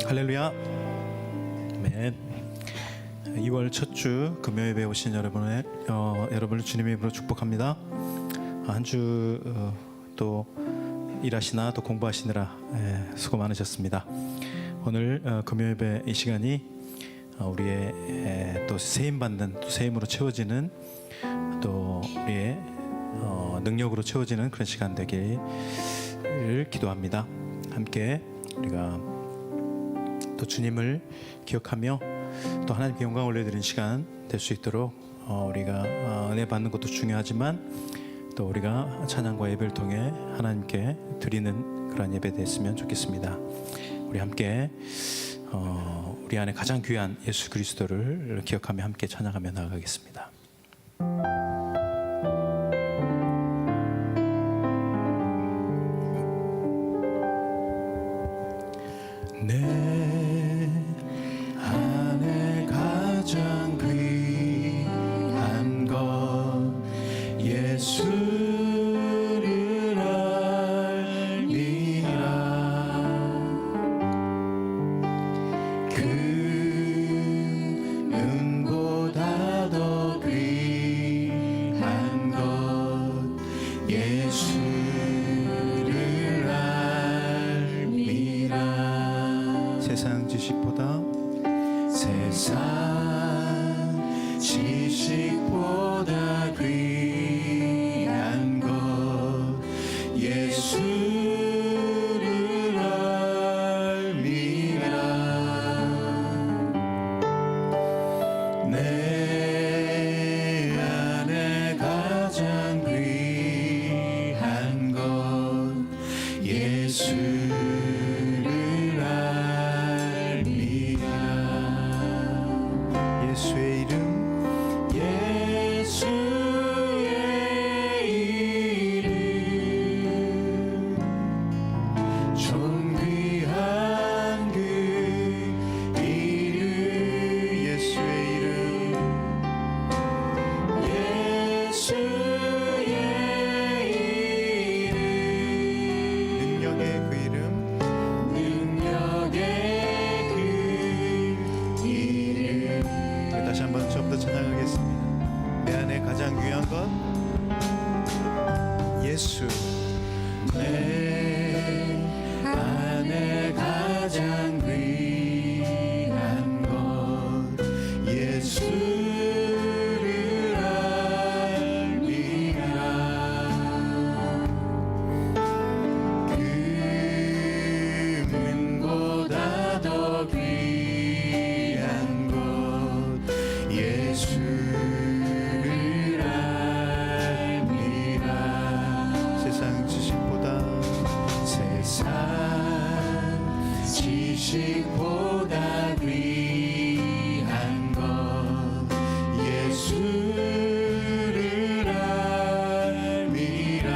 할렐루야. 아멘. 2월 첫 주 금요일에 오신 여러분을 주님의 이름으로 축복합니다. 한 주 또 일하시나 또 공부하시느라 수고 많으셨습니다. 오늘 금요일에 이 시간이 우리의 또 세임받는, 또 세임으로 채워지는, 또 우리의 능력으로 채워지는 그런 시간 되기를 기도합니다. 함께 우리가 또 주님을 기억하며 또 하나님께 영광 올려드리는 시간 될 수 있도록 우리가 은혜 받는 것도 중요하지만 또 우리가 찬양과 예배를 통해 하나님께 드리는 그런 예배 됐으면 좋겠습니다. 우리 함께 우리 안에 가장 귀한 예수 그리스도를 기억하며 함께 찬양하며 나아가겠습니다. 내 안에 가장 귀한 것 예수를 알미라. 그 은보다 더 귀한 것 예수를 알미라. 세상 지식보다 귀한 것 예수를 알미라. 내 안에 가장 귀한 것 예수를 알미라. 예수의 이름, 예수의 이름, 존귀한 그 이름, 예수의 이름, 예수의 이름, 능력의 그 이름, 능력의 그 이름. 다시 한번 처음부터 찬양하겠습니다. 내 안에 가장 귀한 것 예수. 내 안에 가장 귀한 것 예수를 알미라. 금은보다 더 귀한 것 예수를 알미라. 세상 지식보다 귀한 것 예수를 알미라.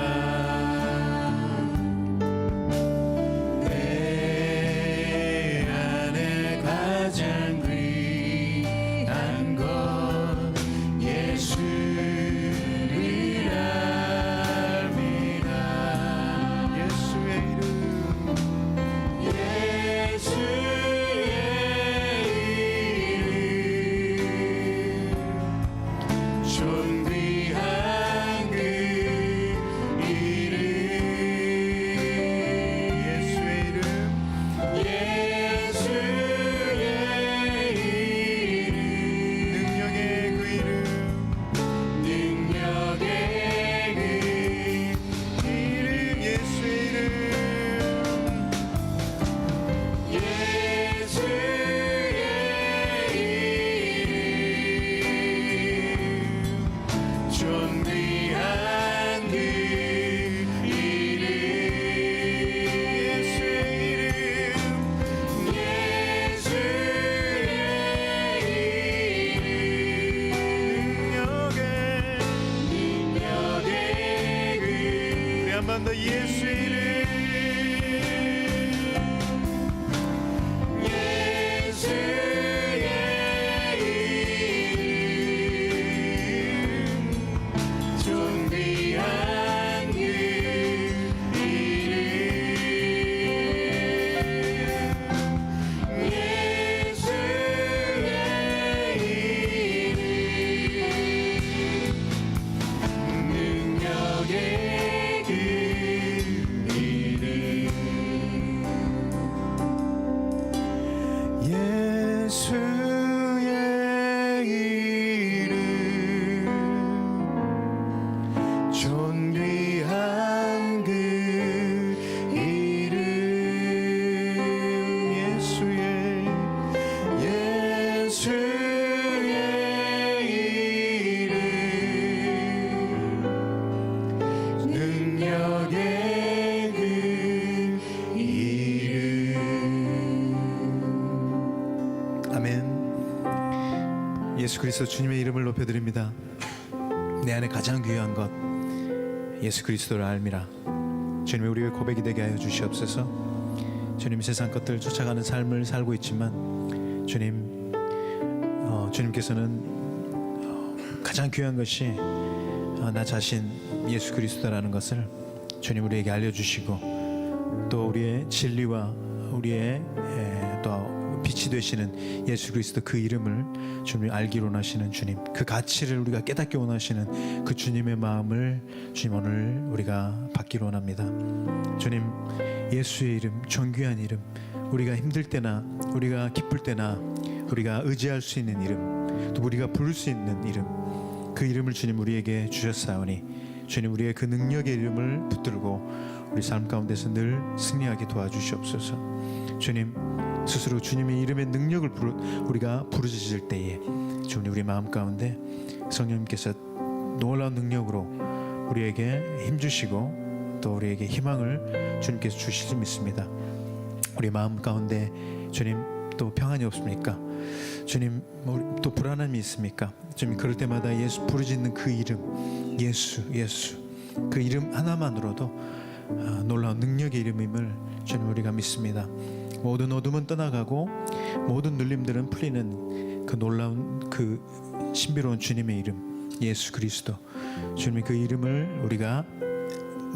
내 안에 가장 귀한 것 예수를 알미라. 예수의 이름, 예수의 예수 그리스도 주님의 이름을 높여드립니다. 내 안에 가장 귀한 것 예수 그리스도를 알미라. 주님의 우리의 고백이 되게 하여 주시옵소서. 주님, 세상 것들을 쫓아가는 삶을 살고 있지만 주님, 주님께서는 가장 귀한 것이 나 자신 예수 그리스도라는 것을 주님 우리에게 알려주시고, 또 우리의 진리와 우리의 또 빛이 되시는 예수 그리스도 그 이름을 주님 알기로 원하시는 주님, 그 가치를 우리가 깨닫기 원하시는 그 주님의 마음을 주님 오늘 우리가 받기로 원합니다. 주님, 예수의 이름, 존귀한 이름, 우리가 힘들 때나 우리가 기쁠 때나 우리가 의지할 수 있는 이름, 또 우리가 부를 수 있는 이름, 그 이름을 주님 우리에게 주셨사오니 주님 우리의 그 능력의 이름을 붙들고 우리 삶 가운데서 늘 승리하게 도와주시옵소서. 주님, 스스로 주님의 이름의 능력을 우리가 부르짖을 때에 주님 우리 마음 가운데 성령님께서 놀라운 능력으로 우리에게 힘주시고 또 우리에게 희망을 주님께서 주실 줄 믿습니다. 우리 마음 가운데 주님 또 평안이 없습니까? 주님 또 불안함이 있습니까? 주님 그럴 때마다 예수 부르짖는 그 이름, 예수 그 이름 하나만으로도 놀라운 능력의 이름임을 주님 우리가 믿습니다. 모든 어둠은 떠나가고 모든 눌림들은 풀리는 그 놀라운 그 신비로운 주님의 이름 예수 그리스도, 주님의 그 이름을 우리가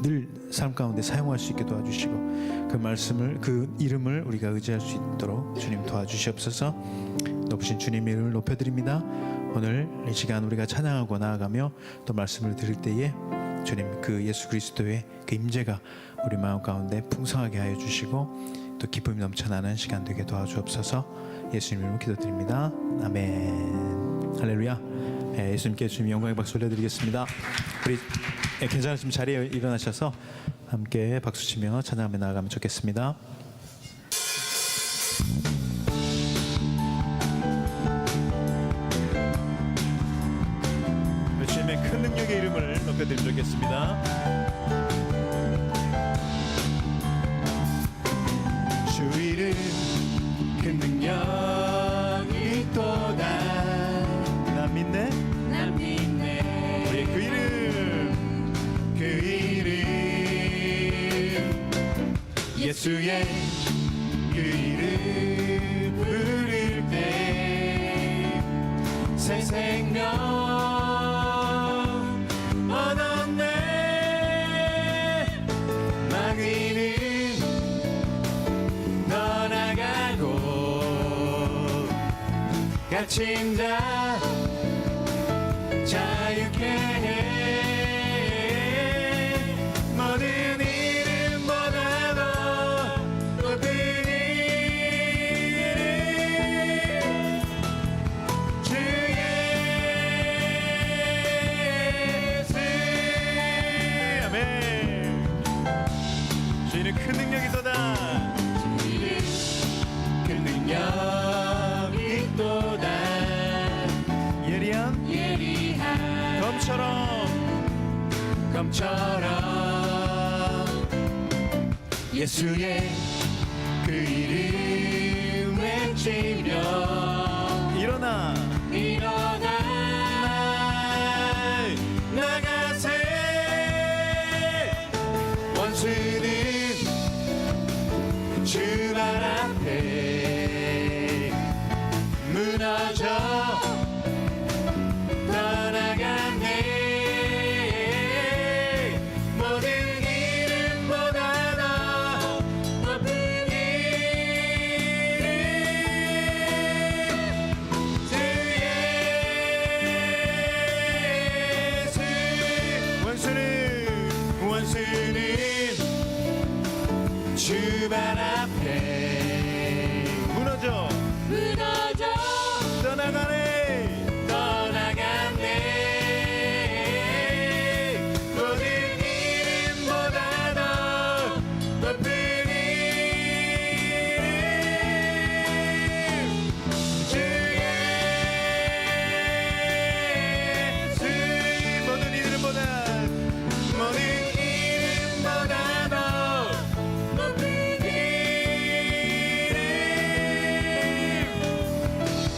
늘 삶 가운데 사용할 수 있게 도와주시고 그 말씀을, 그 이름을 우리가 의지할 수 있도록 주님 도와주시옵소서. 높으신 주님의 이름을 높여드립니다. 오늘 이 시간 우리가 찬양하고 나아가며 또 말씀을 들을 때에 주님 그 예수 그리스도의 그 임재가 우리 마음 가운데 풍성하게 하여 주시고 또 기쁨이 넘쳐나는 시간 되게 도와주옵소서. 예수님 이름으로 기도드립니다. 아멘. 할렐루야. 예수님께 주님 영광의 박수 올려드리겠습니다. 우리 괜찮으시면 자리에 일어나셔서 함께 박수치며 찬양하며 나아가면 좋겠습니다. 주님의 큰 능력의 이름을 높여드리면 좋겠습니다. 주 이름 그 능력이 있도다. 난 믿네 우리의 그 이름 예수의 그 이름 부를 때 새 생명 얻었네. 마귀는 갇힌 자 자유케 해. 모든 이름보다도 높은 이름 주 예수. 아멘. 주님은 큰 능력이 있도다. 주님은 큰 능력 검처럼 예수의 그 이름 외치며 일어나 나가세. 원수는 주 발 앞에 무너져 주 발 앞에 무너져 떠나가네. 모든 이름보다도 높은 이름 주 예수. 모든 이름보다도 높은 이름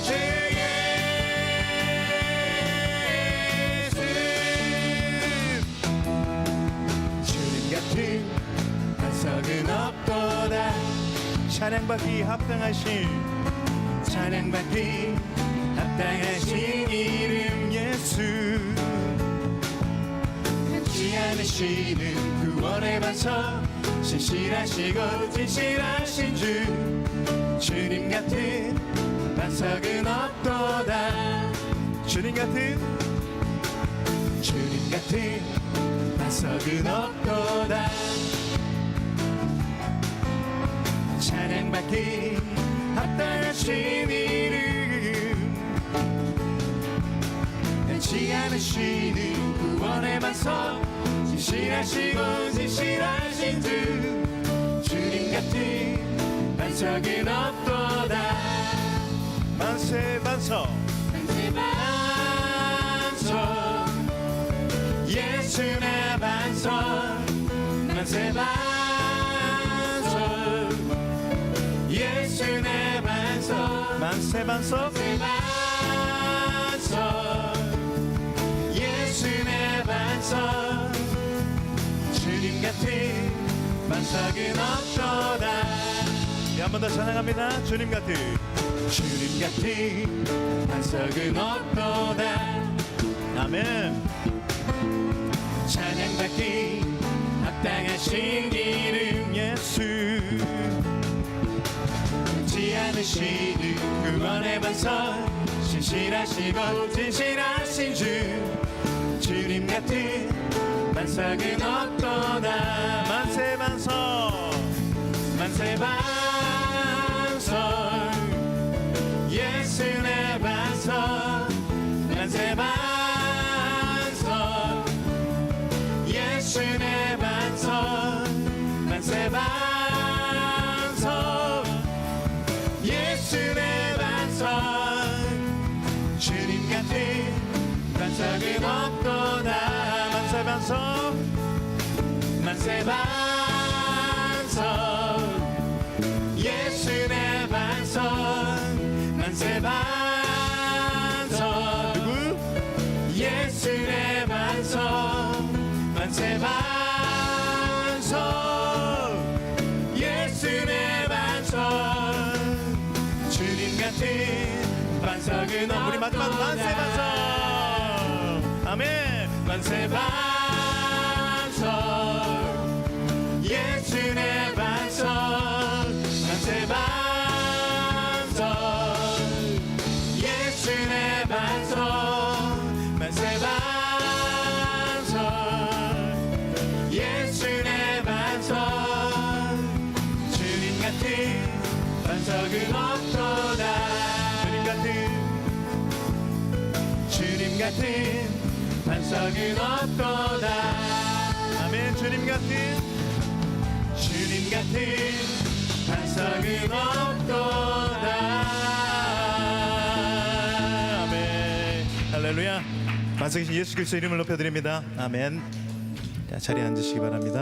주 예수. 반석은 없도다. 찬양받기 합당하신 찬양받기 합당하신 이름 예수. 변치 않으시는 구원의 반석, 신실하시고 진실하신 주. 주님 같은 반석은 없도다. 주님 같은 반석은 없도다. 찬양받기 합당하신 이름. 변치 않으시는 구원의 반석, 진실하시고 진실하신 주. 주님 같은 반석은 없도다. 만세 반석, 만세 반석, 예수 내 반석. 만세 반석, 예수 내 반석. 만세 반석, 만세 반석, 예수 내 반석. 주님 같은 반석은 없도다. 한 번 더 찬양합니다. 주님 같은 반석은 없도다. 아멘. 찬양받기 합당하신 이름 예수. 변치 않으시는 구원의 반석, 신실하시고 진실하신 주. 주님 같은 반석은 없도다. 만세 반석, 만세 반석, 예수 내 반석. 만세 반석, 예수 내 반석. 만세 반석, 예수 내 반석. 주님 같은 반석은 없도다. 만세 반석, 만세 반석, 예수 내 반석. 만세 반석, 누구? 예수 내 반석. 만세 반석, 예수 내 반석. 주님 같은 반석은 없도다. 우리 마지막 만세 반석. 아멘. 만세 반석, 예수 내 반석. 만세 반석, 예수 내 반석. 만세 반석, 예수 내 반석. 주님 같은 반석은 없도다. 주님 같은 반석은 없도다. 아멘. 주님 같은 반석은 없도다. 아멘. 할렐루야. 반석이신 예수 그리스도 이름을 높여드립니다. 아멘. 자, 자리에 앉으시기 바랍니다.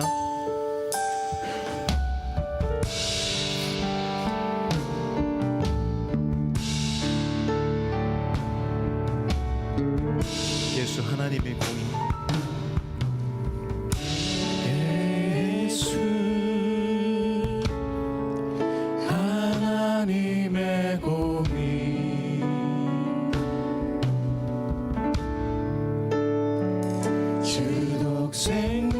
예수 하나님의 공의. 예수 하나님의 공의. 주 독생자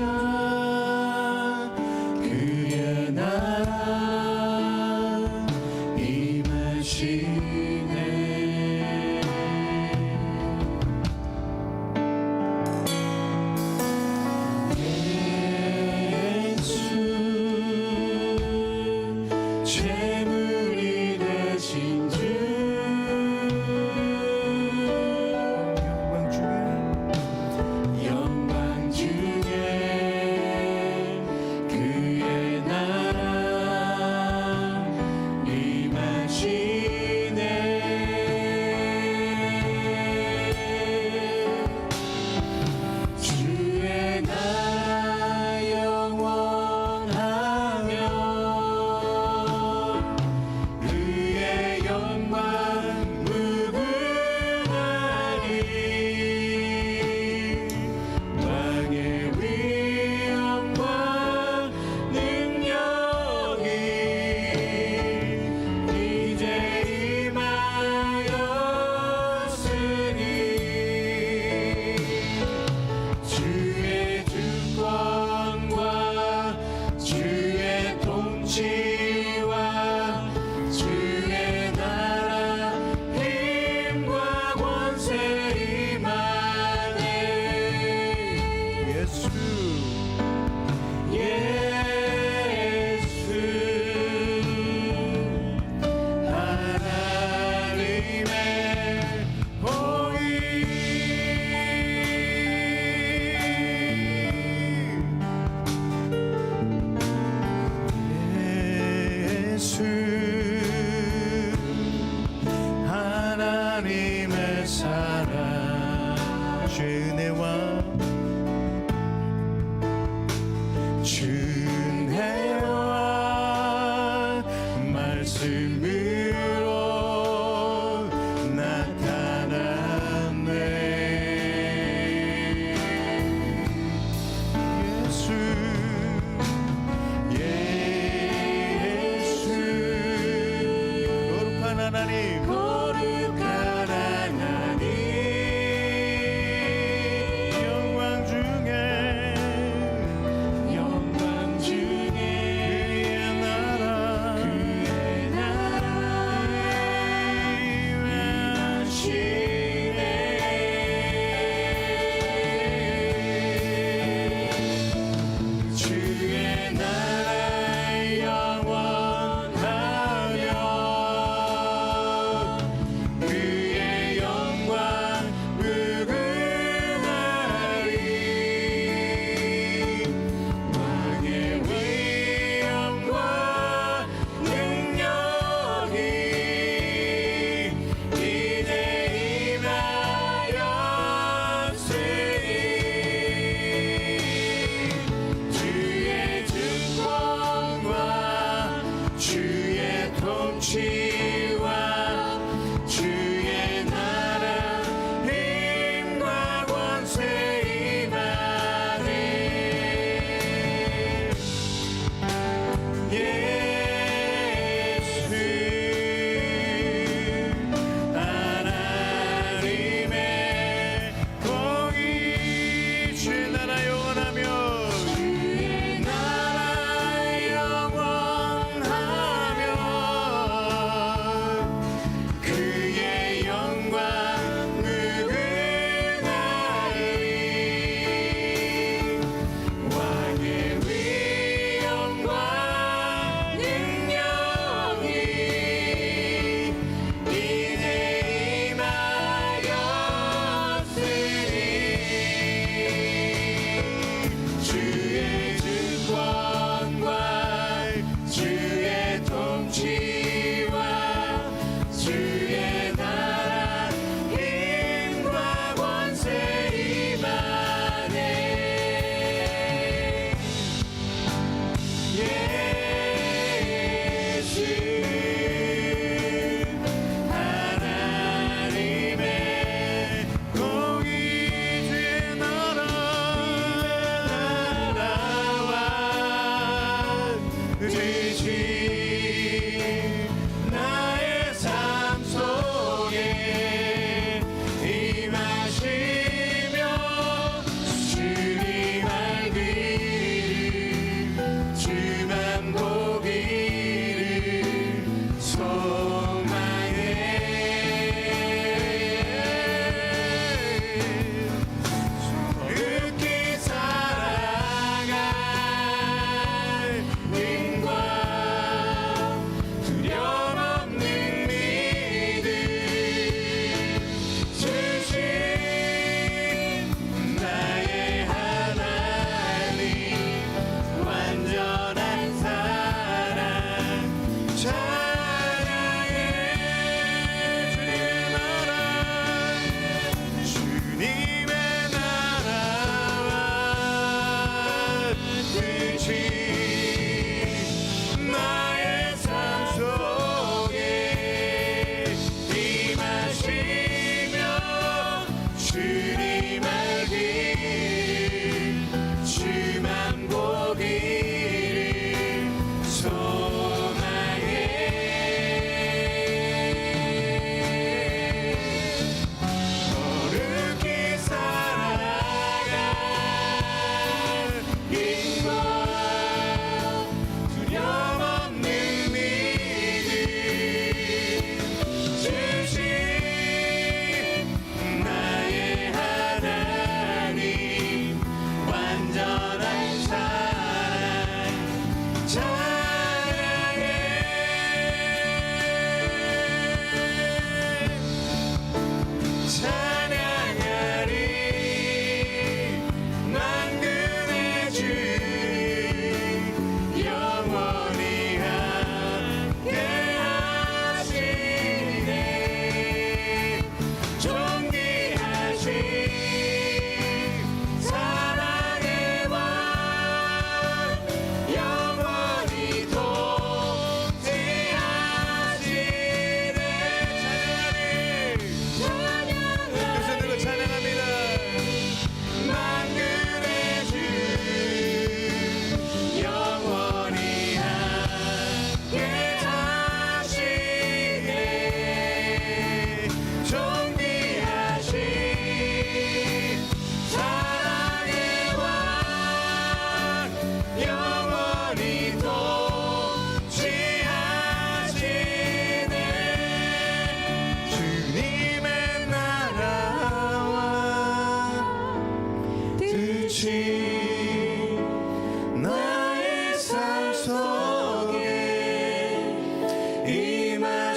예수 하나님의 사랑 주의 은혜와 말씀으로 나타났네. 예수 거룩한 하나님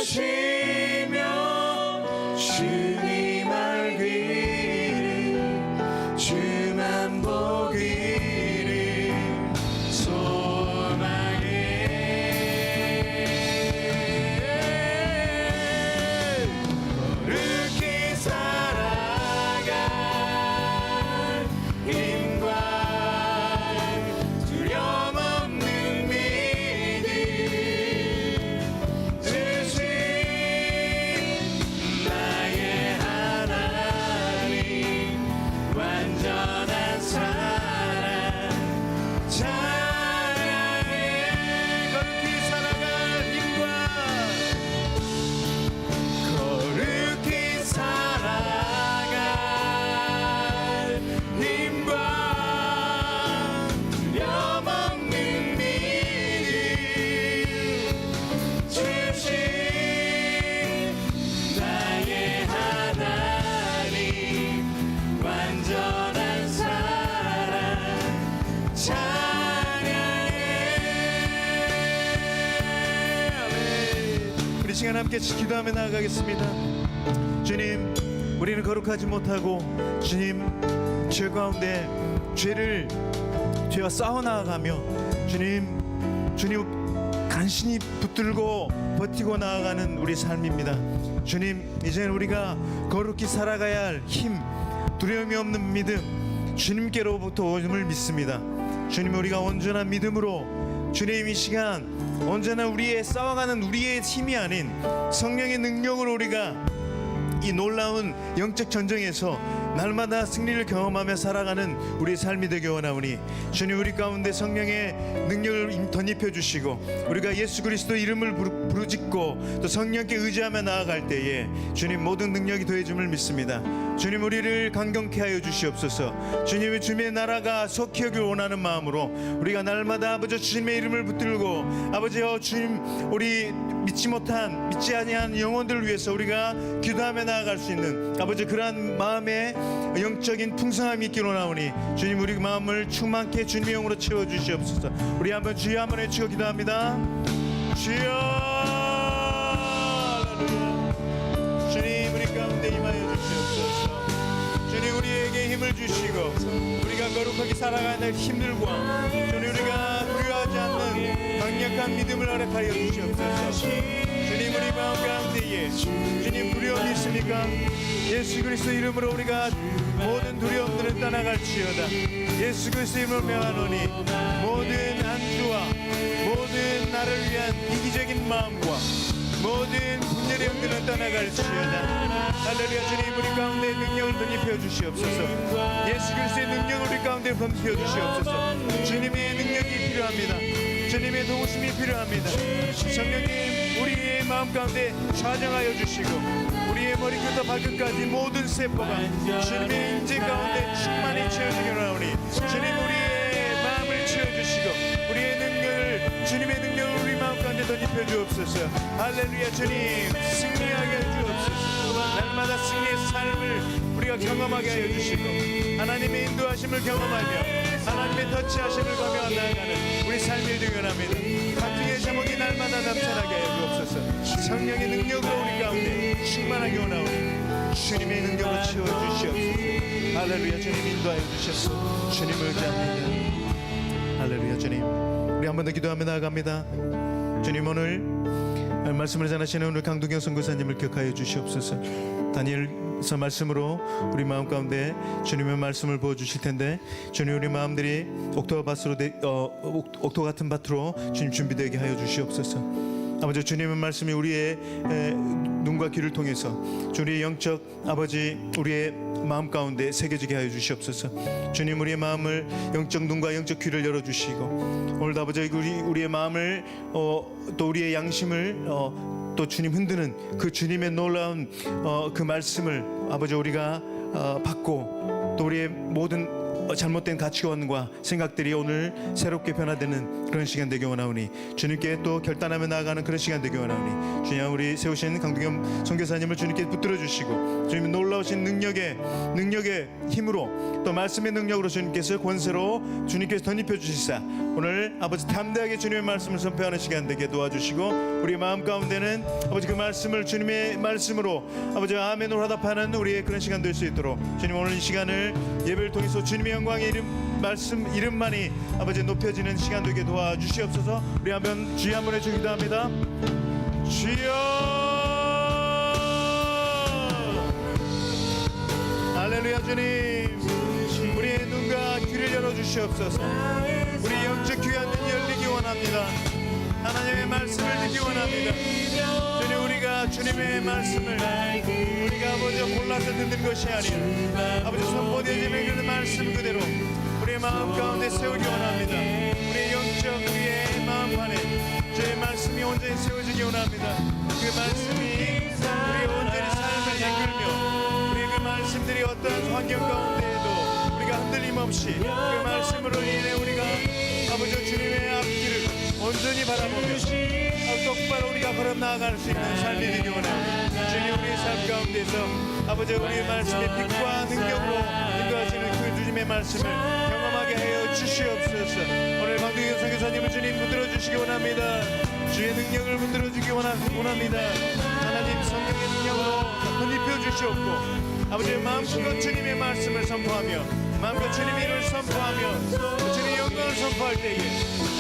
주시며 주님 알기를 주만 보기를 소망해. 거룩히 살아갈 힘과 두려움 없는 믿음 주신 나의 하나님 완전한 사랑 찬양해. 거룩히 살아갈 힘과 거룩히 살아갈 힘과 두려움 없는 믿음 주신 나의 하나님 완전한 사랑 찬양해. 아멘. 우리 시간 함께 기도하며 나아가겠습니다. 주님, 우리는 거룩하지 못하고 주님 죄 가운데 죄와 싸워 나아가며 주님 간신히 붙들고 버티고 나아가는 우리 삶입니다. 주님, 이제는 우리가 거룩히 살아가야 할 힘, 두려움이 없는 믿음 주님께로부터 오심을 믿습니다. 주님, 우리가 온전한 믿음으로 주님 이 시간 언제나 싸워가는 우리의 힘이 아닌 성령의 능력으로 우리가 이 놀라운 영적 전쟁에서 날마다 승리를 경험하며 살아가는 우리의 삶이 되기 원하오니 주님, 우리 가운데 성령의 능력을 덧입혀 주시고 우리가 예수 그리스도 이름을 부르짖고 또 성령께 의지하며 나아갈 때에 주님 모든 능력이 더해짐을 믿습니다. 주님, 우리를 강경케 하여 주시옵소서. 주님의 주님의 나라가 속히 여길 원하는 마음으로 우리가 날마다 아버지 주님의 이름을 붙들고 아버지여 주님, 우리 믿지 아니한 영혼들을 위해서 우리가 기도하며 나아갈 수 있는 아버지 그러한 마음의 영적인 풍성함이 있기로 나오니 주님, 우리 마음을 충만케 주님의 영으로 채워주시옵소서. 우리 한번 주여 한번 외치고 기도합니다. 주여, 주님 우리 가운데 임하여 주시옵소서. 주님, 우리에게 힘을 주시고 우리가 거룩하게 살아가는 힘들과 주님, 우리가 두려워하지 않는 강력한 믿음을 허락하여 주시옵소서. 주님, 우리 마음 가운데에 주님 두려움이 있습니까? 예수 그리스도 이름으로 우리가 모든 두려움들을 떠나갈지어다. 예수 그리스도 이름으로 명하노니 모든 안주와 모든 나를 위한 이기적인 마음과 모든 분열의 영들은 떠나갈지어다. 할렐루야. 주님, 우리 가운데 능력을 덧입혀 주시옵소서. 예수 그리스도의 능력을 우리 가운데 덧입혀 주시옵소서. 주님의 능력이 필요합니다. 주님의 도우심이 필요합니다. 성령님, 우리의 마음 가운데 좌정하여 주시고 우리의 머리부터 발끝까지 모든 세포가 주님의 인재 가운데 충만히 채워지기 원하오니 주님, 우리의 마음을 채워주시고 우리의 능력을 주님의 능력을 우리 마음 가운데 덧입혀 주옵소서. 할렐루야. 주님, 승리하게 주옵소서. 날마다 승리의 삶을 우리가 경험하게 하여 주시고 하나님의 인도하심을 경험하며 하나님의 터치하심을 감며 나아가는 우리 삶이 되기 원합니다. 각종의 제목이 날마다 넘쳐나게 하여 주옵소서. 성령의 능력으로 우리 가운데 충만하게 원하오니 주님의 능력으로 채워주시옵소서. 할렐루야. 주님 인도하여 주시옵소서. 주님을 의지합니다. 할렐루야. 주님, 우리 한 번 더 기도하며 나아갑니다. 주님, 오늘 말씀을 전하시는 오늘 강동경 선교사님을 기억하여 주시옵소서. 다니엘서 말씀으로 우리 마음 가운데 주님의 말씀을 부어주실 텐데 주님, 우리 마음들이 옥토 같은 밭으로 주님 준비되게 하여 주시옵소서. 아버지, 주님의 말씀이 우리의 눈과 귀를 통해서 우리의 영적 아버지 우리의 마음 가운데 새겨지게 하여 주시옵소서. 주님, 우리의 마음을 영적 눈과 영적 귀를 열어주시고 오늘도 아버지 우리의 마음을 또 우리의 양심을 또 주님 흔드는 그 주님의 놀라운 그 말씀을 아버지 우리가 받고 또 우리의 모든 잘못된 가치관과 생각들이 오늘 새롭게 변화되는 그런 시간 되기 원하오니 주님께 또 결단하며 나아가는 그런 시간 되기 원하오니 주님 우리 세우신 강동겸 선교사님을 주님께 붙들어 주시고 주님 놀라우신 능력의 힘으로 또 말씀의 능력으로 주님께서 권세로 주님께서 덧입혀 주시사 오늘 아버지 담대하게 주님의 말씀을 선포하는 시간 되게 도와주시고 우리 마음 가운데는 아버지 그 말씀을 주님의 말씀으로 아버지 아멘으로 화답하는 우리의 그런 시간 될 수 있도록 주님 오늘 이 시간을 예배를 통해서 주님의 영광의 말씀 이름만이 아버지 높여지는 시간 되게 도와주시옵소서. 우리 한번 주여 한번 해주기도 합니다. 주여 할렐루야. 주님 우리의 눈과 귀를 열어주시옵소서. 우리 영적 귀한 눈이 열리기 원합니다. 하나님의 말씀을 듣기 원합니다. 주님 우리가 주님의 말씀을 우리가 아버지 골라서 듣는 것이 아니라 아버지 선포되어지는 그 말씀 그대로 우리의 마음 가운데 세우기 원합니다. 우리의 영적 우리의 마음판에 주의 말씀이 온전히 세워지기 원합니다. 그 말씀이 우리의 온전히 삶을 이끌며 우리의 그 말씀들이 어떠한 환경 가운데에도 우리가 흔들림 없이 그 말씀으로 인해 우리가 아버지 주님의 앞길을 온전히 바라보며 똑바로 우리가 걸어 나아갈 수 있는 삶이 되기 원합니다. 주님 우리의 삶 가운데서 아버지 우리의 말씀의 빛과 능력으로 인도하시는 그 주님의 말씀을 경험하게 하여 주시옵소서. 오늘 강동겸 선교사님을 주님 붙들어 주시기 원합니다. 주의 능력을 붙들어 주기 원합니다. 하나님 성령의 능력으로 덧입혀 주시옵고 아버지의 마음껏 주님의 말씀을 선포하며 마음껏 주님의 이름을 선포하며 주님의 영광을 선포할 때에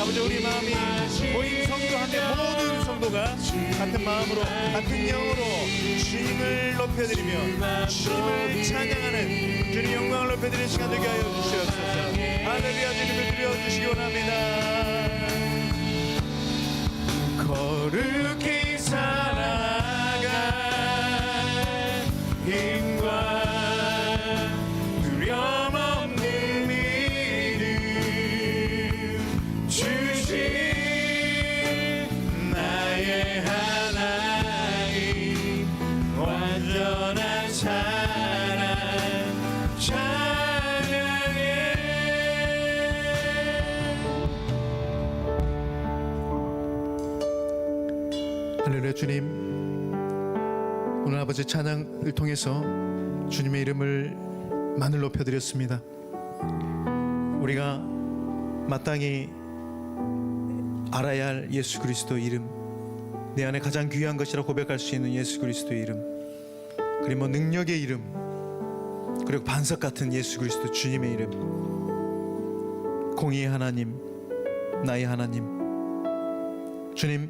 아버지 우리 마음이 모임 성도한테 모든 성도가 같은 마음으로 같은 영으로 주님을 높여드리며 주님을 찬양하는 주님 영광을 높여드리는 시간 되게 하여 주시옵소서. 할렐루야. 주님을 드려주시기 원합니다. 거룩히 살아가 힘과 두려움 없는 믿음 주신 나의 하나님 완전한 사랑 찬양해. 할렐루야. 주님 오늘 아버지 찬양을 통해서 주님의 이름을 만을 높여드렸습니다. 우리가 마땅히 알아야 할 예수 그리스도 이름, 내 안에 가장 귀한 것이라 고백할 수 있는 예수 그리스도의 이름, 그리고 능력의 이름, 그리고 반석 같은 예수 그리스도 주님의 이름, 공의의 하나님, 나의 하나님. 주님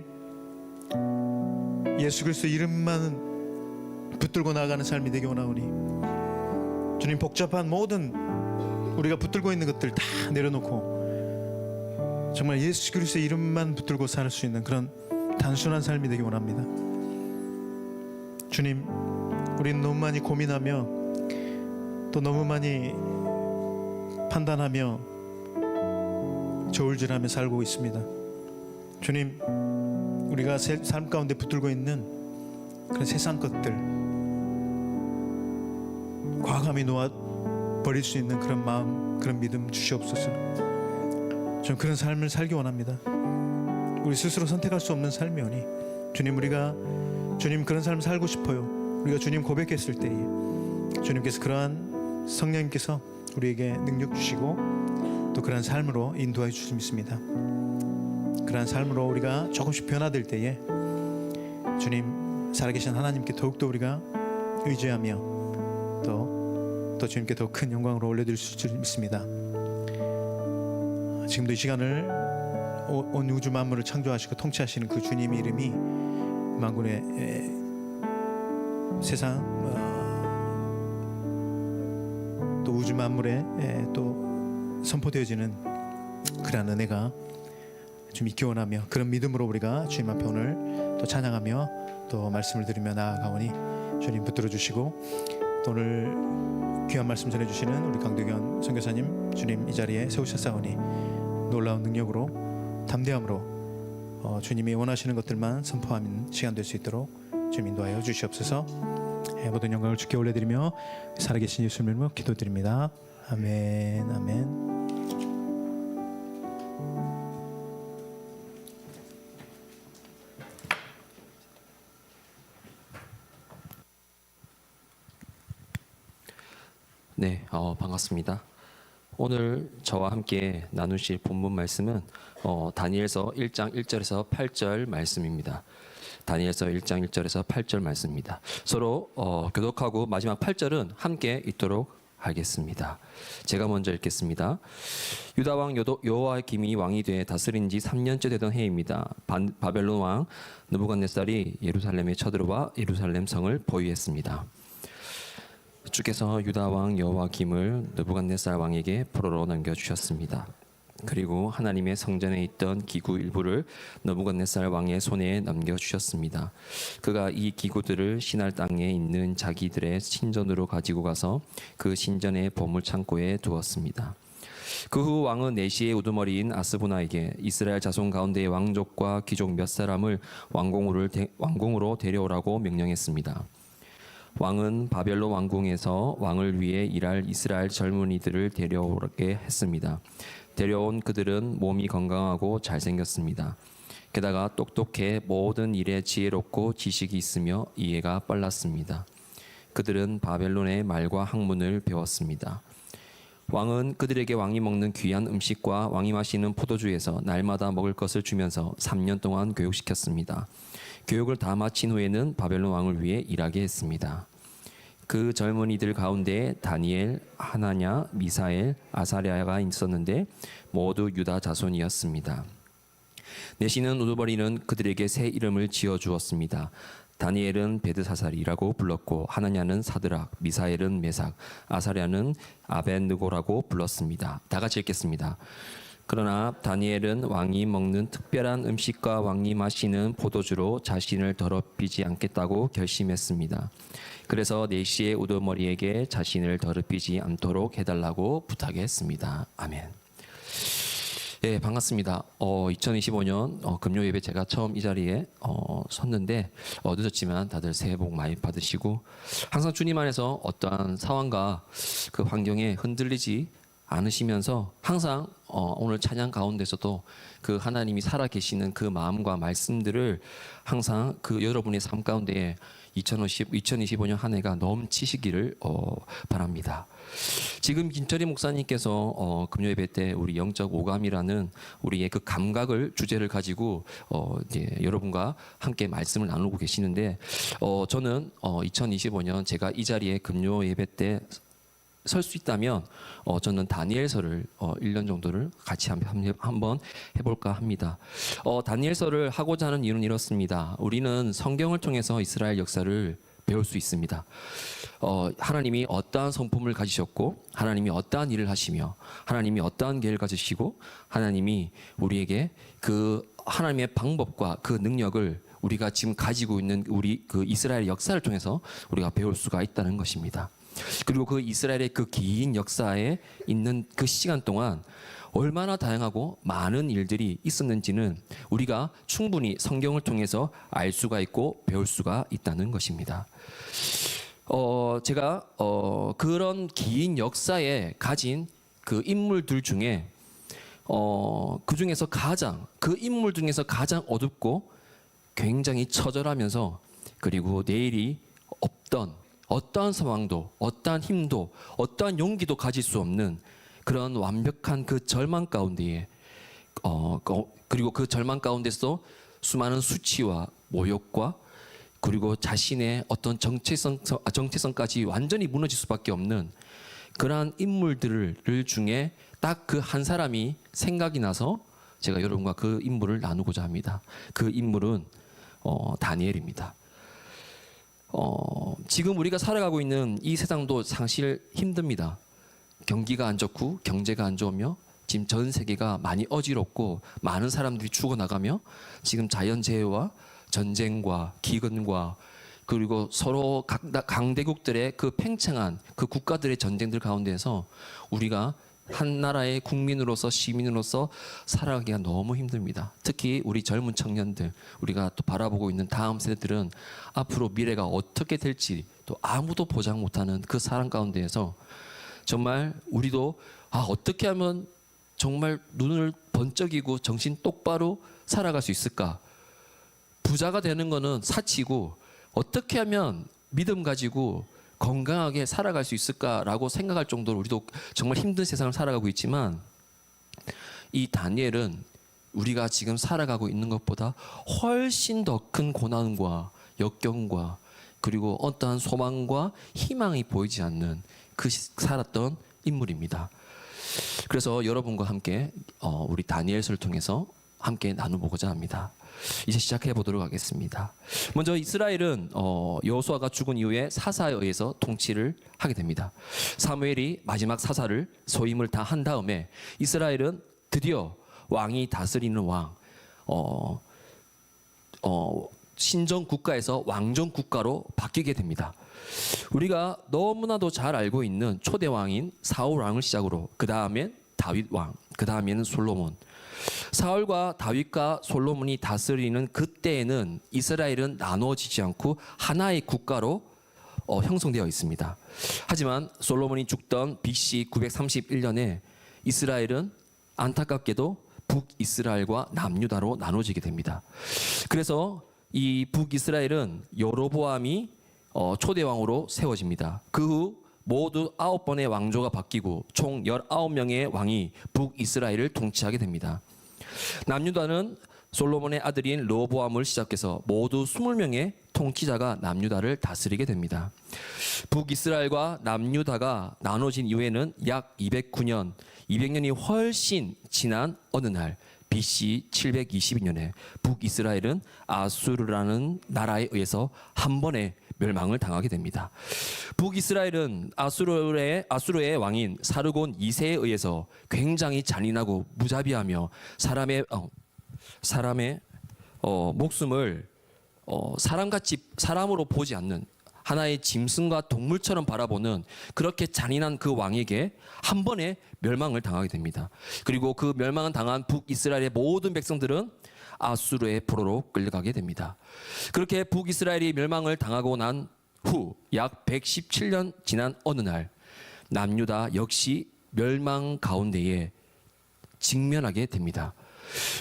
예수 그리스도 이름만 붙들고 나아가는 삶이 되기 원하오니 주님 복잡한 모든 우리가 붙들고 있는 것들 다 내려놓고 정말 예수 그리스도의 이름만 붙들고 살 수 있는 그런 단순한 삶이 되기 원합니다. 주님 우리는 너무 많이 고민하며 또 너무 많이 판단하며 저울질하며 살고 있습니다. 주님 우리가 삶 가운데 붙들고 있는 그런 세상 것들 과감히 놓아 버릴 수 있는 그런 마음, 그런 믿음 주시옵소서. 좀 그런 삶을 살기 원합니다. 우리 스스로 선택할 수 없는 삶이오니 주님 우리가 주님 그런 삶을 살고 싶어요. 우리가 주님 고백했을 때에 주님께서 그러한 성령님께서 우리에게 능력 주시고 또 그러한 삶으로 인도해 주실 믿습니다. 그러한 삶으로 우리가 조금씩 변화될 때에 주님 살아계신 하나님께 더욱더 우리가 의지하며 또 주님께 더 큰 영광으로 올려드릴 수 있을 줄 믿습니다. 지금도 이 시간을 온 우주 만물을 창조하시고 통치하시는 그 주님의 이름이 만군의 세상 또 우주 만물에 또 선포되어지는 그러한 은혜가 좀 있기 원하며 그런 믿음으로 우리가 주님 앞에 오늘 또 찬양하며 또 말씀을 들으며 나아가오니 주님 붙들어 주시고 또 오늘 귀한 말씀 전해주시는 우리 강동겸 선교사님 주님 이 자리에 세우셨사오니 놀라운 능력으로 담대함으로 주님이 원하시는 것들만 선포하는 시간 될 수 있도록 주님 인도하여 주시옵소서. 모든 영광을 주께 올려드리며 살아계신 예수님을 기도드립니다. 아멘. 아멘. 네, 반갑습니다. 오늘 저와 함께 나누실 본문 말씀은 다니엘서 1장 1절에서 8절 말씀입니다. 다니엘서 1장 1절에서 8절 말씀입니다. 서로 교독하고 마지막 8절은 함께 읽도록 하겠습니다. 제가 먼저 읽겠습니다. 유다 왕 여호야김이 왕이 돼 다스린 지 3년째 되던 해입니다. 바벨론 왕 느부갓네살이 예루살렘에 쳐들어와 예루살렘 성을 보유했습니다. 주께서 유다 왕 여호야김을 느부갓네살 왕에게 포로로 넘겨주셨습니다. 그리고 하나님의 성전에 있던 기구 일부를 느부갓네살 왕의 손에 넘겨주셨습니다. 그가 이 기구들을 시날 땅에 있는 자기들의 신전으로 가지고 가서 그 신전의 보물 창고에 두었습니다. 그 후 왕은 내시의 우두머리인 아스보나에게 이스라엘 자손 가운데의 왕족과 귀족 몇 사람을 왕궁으로 데려오라고 명령했습니다. 왕은 바벨론 왕궁에서 왕을 위해 일할 이스라엘 젊은이들을 데려오게 했습니다. 데려온 그들은 몸이 건강하고 잘생겼습니다. 게다가 똑똑해 모든 일에 지혜롭고 지식이 있으며 이해가 빨랐습니다. 그들은 바벨론의 말과 학문을 배웠습니다. 왕은 그들에게 왕이 먹는 귀한 음식과 왕이 마시는 포도주에서 날마다 먹을 것을 주면서 3년 동안 교육시켰습니다. 교육을 다 마친 후에는 바벨론 왕을 위해 일하게 했습니다. 그 젊은이들 가운데 다니엘, 하나냐, 미사엘, 아사랴가 있었는데 모두 유다 자손이었습니다. 내시는 우두머리는 그들에게 새 이름을 지어주었습니다. 다니엘은 베드사살이라고 불렀고 하나냐는 사드락, 미사엘은 메삭, 아사랴는 아벤느고라고 불렀습니다. 다 같이 읽겠습니다. 그러나 다니엘은 왕이 먹는 특별한 음식과 왕이 마시는 포도주로 자신을 더럽히지 않겠다고 결심했습니다. 그래서 내시의 우두머리에게 자신을 더럽히지 않도록 해달라고 부탁했습니다. 아멘. 네, 반갑습니다. 2025년 금요 예배 제가 처음 이 자리에 섰는데 늦었지만 다들 새해 복 많이 받으시고 항상 주님 안에서 어떠한 상황과 그 환경에 흔들리지 않으시면서 항상 오늘 찬양 가운데서도 그 하나님이 살아계시는 그 마음과 말씀들을 항상 그 여러분의 삶 가운데 2025년 한 해가 넘치시기를 바랍니다. 지금 김철희 목사님께서 금요 예배 때 우리 영적 오감이라는 우리의 그 감각을 주제를 가지고 이제 여러분과 함께 말씀을 나누고 계시는데 저는 2025년 제가 이 자리에 금요 예배 때 설 수 있다면 저는 다니엘서를 1년 정도를 같이 한번 해볼까 합니다. 다니엘서를 하고자 하는 이유는 이렇습니다. 우리는 성경을 통해서 이스라엘 역사를 배울 수 있습니다. 하나님이 어떠한 성품을 가지셨고 하나님이 어떠한 일을 하시며 하나님이 어떠한 계획을 가지시고 하나님이 우리에게 그 하나님의 방법과 그 능력을 우리가 지금 가지고 있는 우리 그 이스라엘 역사를 통해서 우리가 배울 수가 있다는 것입니다. 그리고 그 이스라엘의 그 긴 역사에 있는 그 시간 동안 얼마나 다양하고 많은 일들이 있었는지는 우리가 충분히 성경을 통해서 알 수가 있고 배울 수가 있다는 것입니다. 제가 그런 긴 역사에 가진 그 인물들 중에 그 중에서 그 인물 중에서 가장 어둡고 굉장히 처절하면서 그리고 내일이 없던 어떠한 상황도 어떠한 힘도 어떠한 용기도 가질 수 없는 그런 완벽한 그 절망 가운데에 그리고 그 절망 가운데서 수많은 수치와 모욕과 그리고 자신의 어떤 정체성까지 완전히 무너질 수밖에 없는 그러한 인물들 중에 딱 그 한 사람이 생각이 나서 제가 여러분과 그 인물을 나누고자 합니다. 그 인물은 다니엘입니다. 지금 우리가 살아가고 있는 이 세상도 사실 힘듭니다. 경기가 안 좋고 경제가 안 좋으며 지금 전 세계가 많이 어지럽고 많은 사람들이 죽어나가며 지금 자연재해와 전쟁과 기근과 그리고 서로 강대국들의 그 팽창한 그 국가들의 전쟁들 가운데서 우리가 한 나라의 국민으로서 시민으로서 살아가기가 너무 힘듭니다. 특히 우리 젊은 청년들, 우리가 또 바라보고 있는 다음 세대들은 앞으로 미래가 어떻게 될지 또 아무도 보장 못하는 그 사람 가운데에서 정말 우리도 어떻게 하면 정말 눈을 번쩍이고 정신 똑바로 살아갈 수 있을까? 부자가 되는 거는 사치고 어떻게 하면 믿음 가지고 건강하게 살아갈 수 있을까라고 생각할 정도로 우리도 정말 힘든 세상을 살아가고 있지만 이 다니엘은 우리가 지금 살아가고 있는 것보다 훨씬 더 큰 고난과 역경과 그리고 어떠한 소망과 희망이 보이지 않는 살았던 인물입니다. 그래서 여러분과 함께 우리 다니엘서를 통해서 함께 나눠보고자 합니다. 이제 시작해 보도록 하겠습니다. 먼저 이스라엘은 여호수아가 죽은 이후에 사사에 의해서 통치를 하게 됩니다. 사무엘이 마지막 사사를 소임을 다 한 다음에 이스라엘은 드디어 왕이 다스리는 왕, 신정 국가에서 왕정 국가로 바뀌게 됩니다. 우리가 너무나도 잘 알고 있는 초대 왕인 사울 왕을 시작으로 그 다음엔 다윗 왕, 그 다음에는 솔로몬. 사울과 다윗과 솔로몬이 다스리는 그때에는 이스라엘은 나누어지지 않고 하나의 국가로 형성되어 있습니다. 하지만 솔로몬이 죽던 BC 931년에 이스라엘은 안타깝게도 북이스라엘과 남유다로 나눠지게 됩니다. 그래서 이 북이스라엘은 여로보암이 초대 왕으로 세워집니다. 그 후 모두 9번의 왕조가 바뀌고 총 19명의 왕이 북이스라엘을 통치하게 됩니다. 남유다는 솔로몬의 아들인 르호보암을 시작해서 모두 20명의 통치자가 남유다를 다스리게 됩니다. 북이스라엘과 남유다가 나눠진 이후에는 약 200년이 훨씬 지난 어느 날 BC 722년에 북이스라엘은 아수르라는 나라에 의해서 한 번에 멸망을 당하게 됩니다. 북이스라엘은 아수르의 왕인 사르곤 2세에 의해서 굉장히 잔인하고 무자비하며 사람의 목숨을 사람으로 보지 않는 하나의 짐승과 동물처럼 바라보는 그렇게 잔인한 그 왕에게 한 번에 멸망을 당하게 됩니다. 그리고 그 멸망을 당한 북이스라엘의 모든 백성들은 아수르의 포로로 끌려가게 됩니다. 그렇게 북이스라엘이 멸망을 당하고 난 후 약 117년 지난 어느 날 남유다 역시 멸망 가운데에 직면하게 됩니다.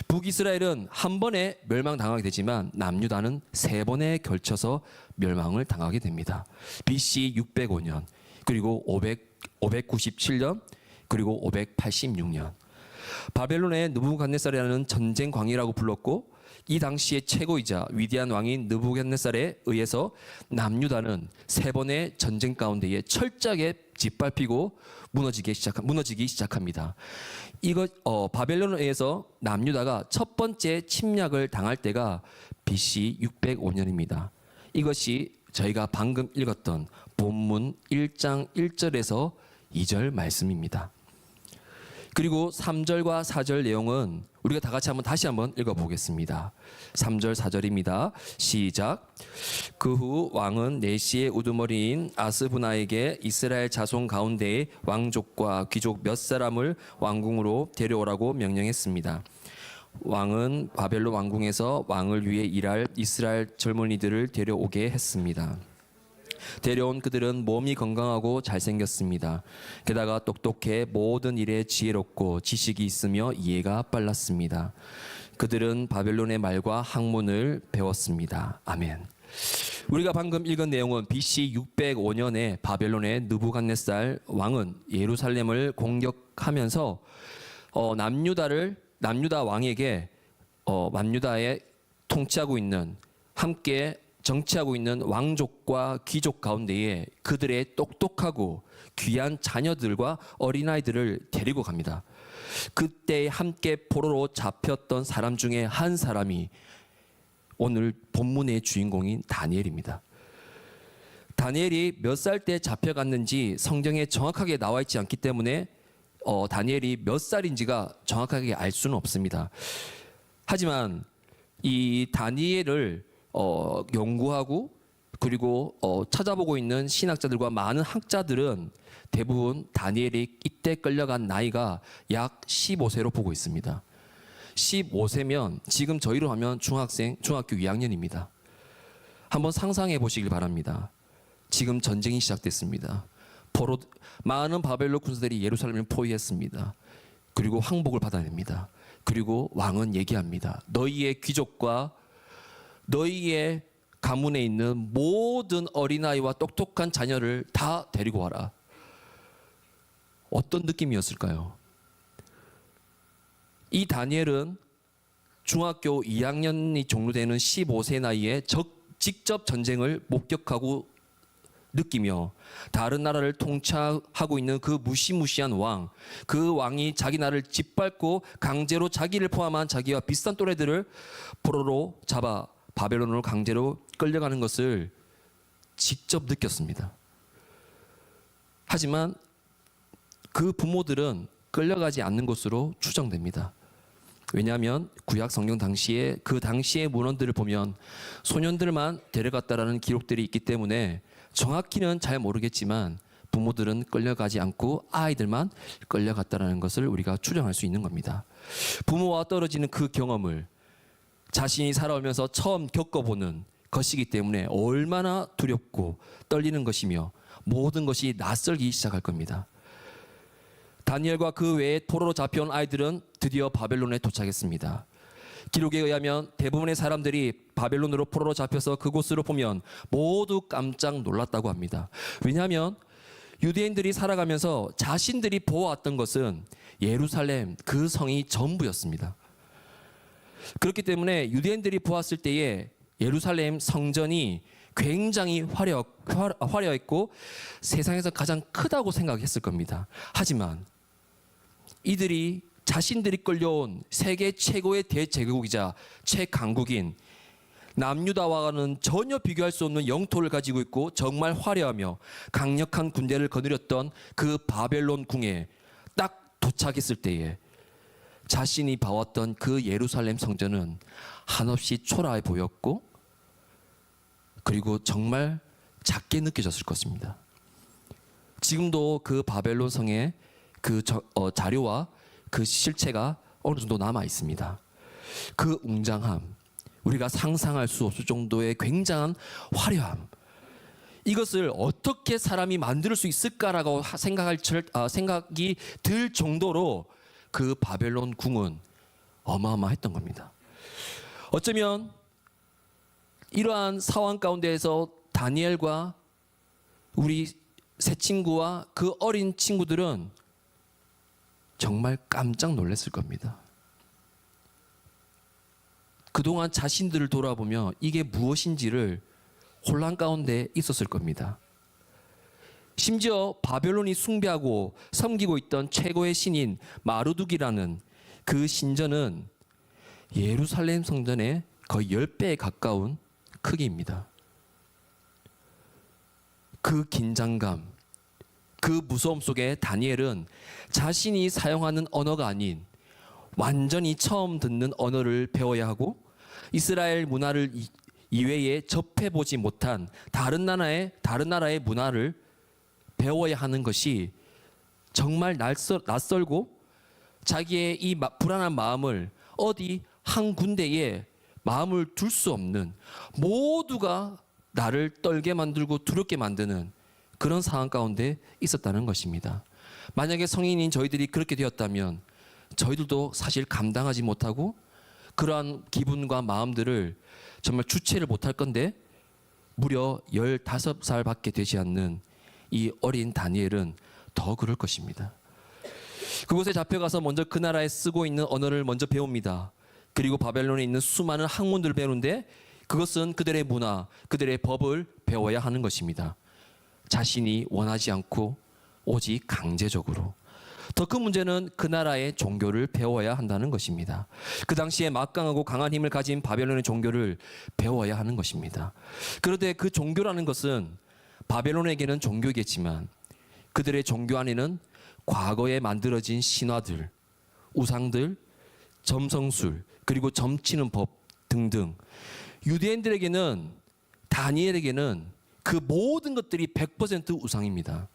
북이스라엘은 한 번에 멸망당하게 되지만 남유다는 3번에 걸쳐서 멸망을 당하게 됩니다. BC 605년, 그리고 597년, 그리고 586년. 바벨론의 느부갓네살이라는 전쟁 광이라고 불렀고 이 당시의 최고이자 위대한 왕인 느부갓네살에 의해서 남유다는 3번의 전쟁 가운데에 철저하게 짓밟히고 무너지기 시작합니다. 바벨론에 의해서 남유다가 첫 번째 침략을 당할 때가 BC 605년입니다. 이것이 저희가 방금 읽었던 본문 1장 1절에서 2절 말씀입니다. 그리고 3절과 4절 내용은 우리가 다 같이 다시 한번 읽어보겠습니다. 3절 4절입니다. 시작. 그 후 왕은 네시의 우두머리인 아스부나에게 이스라엘 자손 가운데의 왕족과 귀족 몇 사람을 왕궁으로 데려오라고 명령했습니다. 왕은 바벨론 왕궁에서 왕을 위해 일할 이스라엘 젊은이들을 데려오게 했습니다. 데려온 그들은 몸이 건강하고 잘생겼습니다. 게다가 똑똑해 모든 일에 지혜롭고 지식이 있으며 이해가 빨랐습니다. 그들은 바벨론의 말과 학문을 배웠습니다. 아멘. 우리가 방금 읽은 내용은 BC 605년에 바벨론의 느부갓네살 왕은 예루살렘을 공격하면서 남유다 왕에게 남유다에 통치하고 있는 함께 정치하고 있는 왕족과 귀족 가운데에 그들의 똑똑하고 귀한 자녀들과 어린아이들을 데리고 갑니다. 그때 함께 포로로 잡혔던 사람 중에 한 사람이 오늘 본문의 주인공인 다니엘입니다. 다니엘이 몇 살 때 잡혀갔는지 성경에 정확하게 나와 있지 않기 때문에 다니엘이 몇 살인지가 정확하게 알 수는 없습니다. 하지만 이 다니엘을 연구하고 그리고 찾아보고 있는 신학자들과 많은 학자들은 대부분 다니엘이 이때 끌려간 나이가 약 15세로 보고 있습니다. 15세면 지금 저희로 하면 중학교 2학년입니다. 한번 상상해 보시길 바랍니다. 지금 전쟁이 시작됐습니다. 많은 바벨론 군사들이 예루살렘을 포위했습니다. 그리고 항복을 받아냅니다. 그리고 왕은 얘기합니다. 너희의 귀족과 너희의 가문에 있는 모든 어린아이와 똑똑한 자녀를 다 데리고 와라. 어떤 느낌이었을까요? 이 다니엘은 중학교 2학년이 종료되는 15세 나이에 직접 전쟁을 목격하고 느끼며 다른 나라를 통치하고 있는 그 무시무시한 왕, 그 왕이 자기 나라를 짓밟고 강제로 자기를 포함한 자기와 비슷한 또래들을 포로로 잡아 바벨론으로 강제로 끌려가는 것을 직접 느꼈습니다. 하지만 그 부모들은 끌려가지 않는 것으로 추정됩니다. 왜냐하면 구약 성경 당시에 그 당시의 문헌들을 보면 소년들만 데려갔다라는 기록들이 있기 때문에 정확히는 잘 모르겠지만 부모들은 끌려가지 않고 아이들만 끌려갔다라는 것을 우리가 추정할 수 있는 겁니다. 부모와 떨어지는 그 경험을 자신이 살아오면서 처음 겪어보는 것이기 때문에 얼마나 두렵고 떨리는 것이며 모든 것이 낯설기 시작할 겁니다. 다니엘과 그 외에 포로로 잡혀온 아이들은 드디어 바벨론에 도착했습니다. 기록에 의하면 대부분의 사람들이 바벨론으로 포로로 잡혀서 그곳으로 보면 모두 깜짝 놀랐다고 합니다. 왜냐하면 유대인들이 살아가면서 자신들이 보아왔던 것은 예루살렘 그 성이 전부였습니다. 그렇기 때문에 유대인들이 보았을 때에 예루살렘 성전이 굉장히 화려했고 세상에서 가장 크다고 생각했을 겁니다. 하지만 이들이 자신들이 끌려온 세계 최고의 대제국이자 최강국인 남유다와는 전혀 비교할 수 없는 영토를 가지고 있고 정말 화려하며 강력한 군대를 거느렸던 그 바벨론 궁에 딱 도착했을 때에 자신이 봐왔던 그 예루살렘 성전은 한없이 초라해 보였고 그리고 정말 작게 느껴졌을 것입니다. 지금도 그 바벨론 성의 그 자료와 그 실체가 어느 정도 남아 있습니다. 그 웅장함, 우리가 상상할 수 없을 정도의 굉장한 화려함, 이것을 어떻게 사람이 만들 수 있을까라고 생각이 들 정도로 그 바벨론 궁은 어마어마했던 겁니다. 어쩌면 이러한 상황 가운데에서 다니엘과 우리 새 친구와 그 어린 친구들은 정말 깜짝 놀랐을 겁니다. 그동안 자신들을 돌아보며 이게 무엇인지를 혼란 가운데 있었을 겁니다. 심지어 바벨론이 숭배하고 섬기고 있던 최고의 신인 마르둑이라는 그 신전은 예루살렘 성전의 거의 10배에 가까운 크기입니다. 그 긴장감, 그 무서움 속에 다니엘은 자신이 사용하는 언어가 아닌 완전히 처음 듣는 언어를 배워야 하고 이스라엘 문화를 이외에 접해보지 못한 다른 나라의 문화를 배워야 하는 것이 정말 낯설고 자기의 이 불안한 마음을 어디 한 군데에 마음을 둘 수 없는, 모두가 나를 떨게 만들고 두렵게 만드는 그런 상황 가운데 있었다는 것입니다. 만약에 성인인 저희들이 그렇게 되었다면 저희들도 사실 감당하지 못하고 그러한 기분과 마음들을 정말 주체를 못할 건데 무려 15살밖에 되지 않는 이 어린 다니엘은 더 그럴 것입니다. 그곳에 잡혀가서 먼저 그 나라에 쓰고 있는 언어를 먼저 배웁니다. 그리고 바벨론에 있는 수많은 학문들을 배우는데 그것은 그들의 문화, 그들의 법을 배워야 하는 것입니다. 자신이 원하지 않고 오직 강제적으로. 더 큰 문제는 그 나라의 종교를 배워야 한다는 것입니다. 그 당시에 막강하고 강한 힘을 가진 바벨론의 종교를 배워야 하는 것입니다. 그런데 그 종교라는 것은 바벨론에게는 종교겠지만 그들의 종교 안에는 과거에 만들어진 신화들, 우상들, 점성술, 그리고 점치는 법 등등, 유대인들에게는, 다니엘에게는 그 모든 것들이 100% 우상입니다.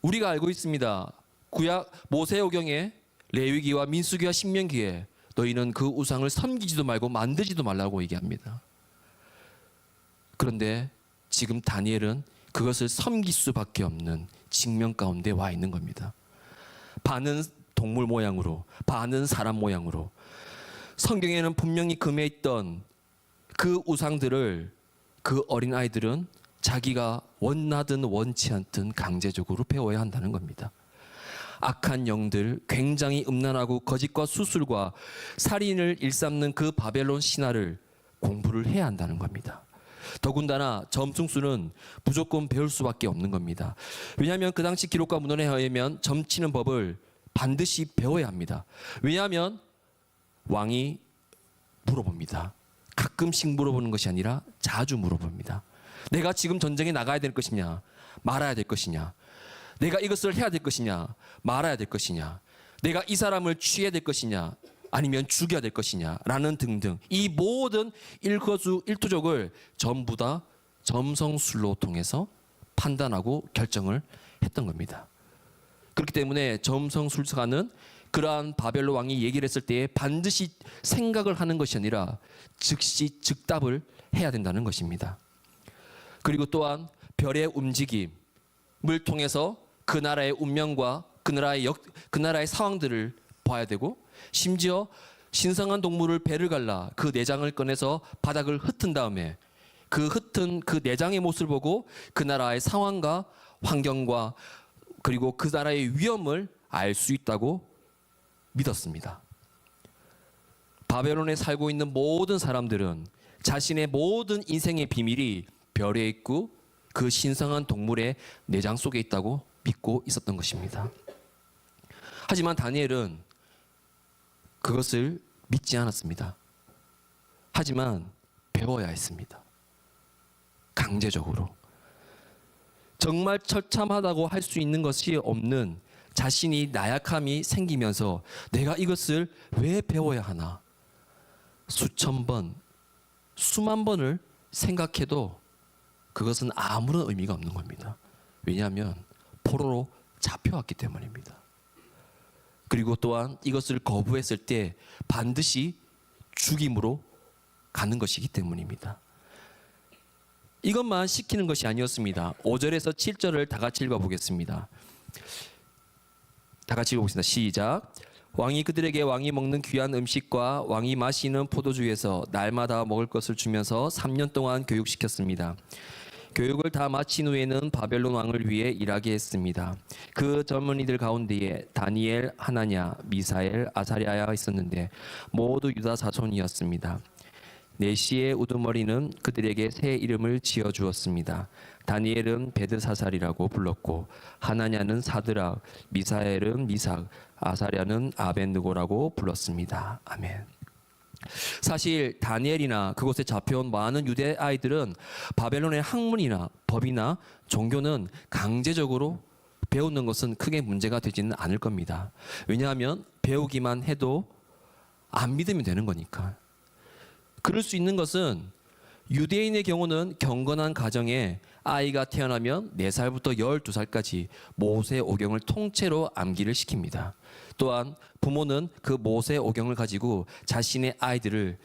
우리가 알고 있습니다. 구약 모세오경에 레위기와 민수기와 신명기에 너희는 그 우상을 섬기지도 말고 만들지도 말라고 얘기합니다. 그런데 지금 다니엘은 그것을 섬길 수밖에 없는 직면 가운데 와 있는 겁니다. 반은 동물 모양으로, 반은 사람 모양으로. 성경에는 분명히 금해 있던 그 우상들을 그 어린아이들은 자기가 원하든 원치 않든 강제적으로 배워야 한다는 겁니다. 악한 영들, 굉장히 음란하고 거짓과 수술과 살인을 일삼는 그 바벨론 신화를 공부를 해야 한다는 겁니다. 더군다나 점승수는 무조건 배울 수밖에 없는 겁니다. 왜냐하면 그 당시 기록과 문헌에 의하면 점치는 법을 반드시 배워야 합니다. 왜냐하면 왕이 물어봅니다. 가끔씩 물어보는 것이 아니라 자주 물어봅니다. 내가 지금 전쟁에 나가야 될 것이냐, 말아야 될 것이냐, 내가 이것을 해야 될 것이냐, 말아야 될 것이냐, 내가 이 사람을 취해야 될 것이냐, 아니면 죽여야 될 것이냐 라는 등등 이 모든 일거수일투족을 전부 다 점성술로 통해서 판단하고 결정을 했던 겁니다. 그렇기 때문에 점성술사는 그러한 바벨론 왕이 얘기를 했을 때에 반드시 생각을 하는 것이 아니라 즉시 즉답을 해야 된다는 것입니다. 그리고 또한 별의 움직임을 통해서 그 나라의 운명과 그 나라의 상황들을 봐야 되고, 심지어 신성한 동물을 배를 갈라 그 내장을 꺼내서 바닥을 흩은 다음에 그 흩은 그 내장의 모습을 보고 그 나라의 상황과 환경과 그리고 그 나라의 위험을 알 수 있다고 믿었습니다. 바벨론에 살고 있는 모든 사람들은 자신의 모든 인생의 비밀이 별에 있고 그 신성한 동물의 내장 속에 있다고 믿고 있었던 것입니다. 하지만 다니엘은 그것을 믿지 않았습니다. 하지만 배워야 했습니다. 강제적으로. 정말 처참하다고 할 수 있는 것이 없는 자신이 나약함이 생기면서 내가 이것을 왜 배워야 하나? 수천 번, 수만 번을 생각해도 그것은 아무런 의미가 없는 겁니다. 왜냐하면 포로로 잡혀왔기 때문입니다. 그리고 또한 이것을 거부했을 때 반드시 죽임으로 가는 것이기 때문입니다. 이것만 시키는 것이 아니었습니다. 5절에서 7절을 다 같이 읽어보겠습니다. 다 같이 읽어보겠습니다. 시작. 왕이 그들에게 왕이 먹는 귀한 음식과 왕이 마시는 포도주에서 날마다 먹을 것을 주면서 3년 동안 교육시켰습니다. 교육을 다 마친 후에는 바벨론 왕을 위해 일하게 했습니다. 그 젊은이들 가운데에 다니엘, 하나냐, 미사엘, 아사랴가 있었는데 모두 유다 자손이었습니다. 네시의 우두머리는 그들에게 새 이름을 지어주었습니다. 다니엘은 베드사살이라고 불렀고 하나냐는 사드락, 미사엘은 미삭, 아사랴는 아벤느고라고 불렀습니다. 아멘. 사실 다니엘이나 그곳에 잡혀온 많은 유대 아이들은 바벨론의 학문이나 법이나 종교는 강제적으로 배우는 것은 크게 문제가 되지는 않을 겁니다. 왜냐하면 배우기만 해도 안 믿으면 되는 거니까. 그럴 수 있는 것은 유대인의 경우는 경건한 가정에 아이가 태어나면 4살부터 12살까지 모세 오경을 통째로 암기를 시킵니다. 또한 부모는 그 모세 오경을 가지고 자신의 아이들을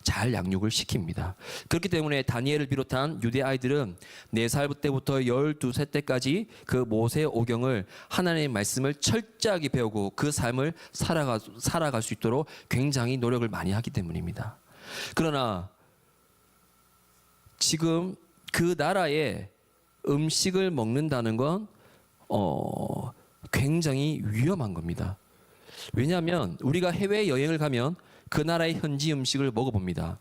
잘 양육을 시킵니다. 그렇기 때문에 다니엘을 비롯한 유대 아이들은 4살 때부터 12살 때까지 그 모세 오경을 하나님의 말씀을 철저하게 배우고 그 삶을 살아갈 수 있도록 굉장히 노력을 많이 하기 때문입니다. 그러나 지금 그 나라의 음식을 먹는다는 건 굉장히 위험한 겁니다. 왜냐하면 우리가 해외여행을 가면 그 나라의 현지 음식을 먹어봅니다.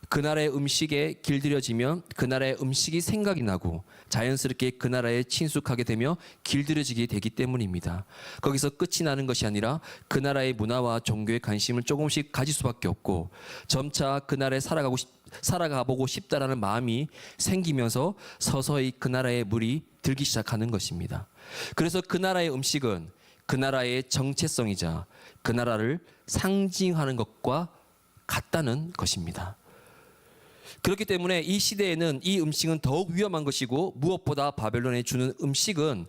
그 나라의 음식에 길들여지면 그 나라의 음식이 생각이 나고 자연스럽게 그 나라에 친숙하게 되며 길들여지게 되기 때문입니다. 거기서 끝이 나는 것이 아니라 그 나라의 문화와 종교에 관심을 조금씩 가질 수밖에 없고 점차 그 나라에 살아가보고 싶다라는 마음이 생기면서 서서히 그 나라의 물이 들기 시작하는 것입니다. 그래서 그 나라의 음식은 그 나라의 정체성이자 그 나라를 상징하는 것과 같다는 것입니다. 그렇기 때문에 이 시대에는 이 음식은 더욱 위험한 것이고 무엇보다 바벨론에 주는 음식은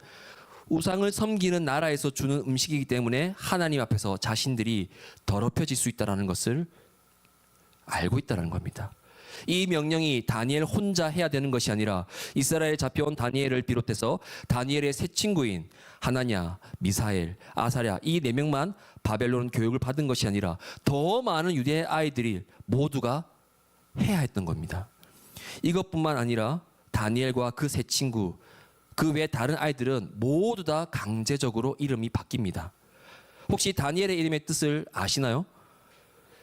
우상을 섬기는 나라에서 주는 음식이기 때문에 하나님 앞에서 자신들이 더럽혀질 수 있다는 것을 알고 있다는 겁니다. 이 명령이 다니엘 혼자 해야 되는 것이 아니라 이스라엘에 잡혀온 다니엘을 비롯해서 다니엘의 세 친구인 하나냐, 미사엘, 아사랴 이 4명만 바벨론 교육을 받은 것이 아니라 더 많은 유대 아이들이 모두가 해야 했던 겁니다. 이것뿐만 아니라 다니엘과 그 세 친구 그 외 다른 아이들은 모두 다 강제적으로 이름이 바뀝니다. 혹시 다니엘의 이름의 뜻을 아시나요?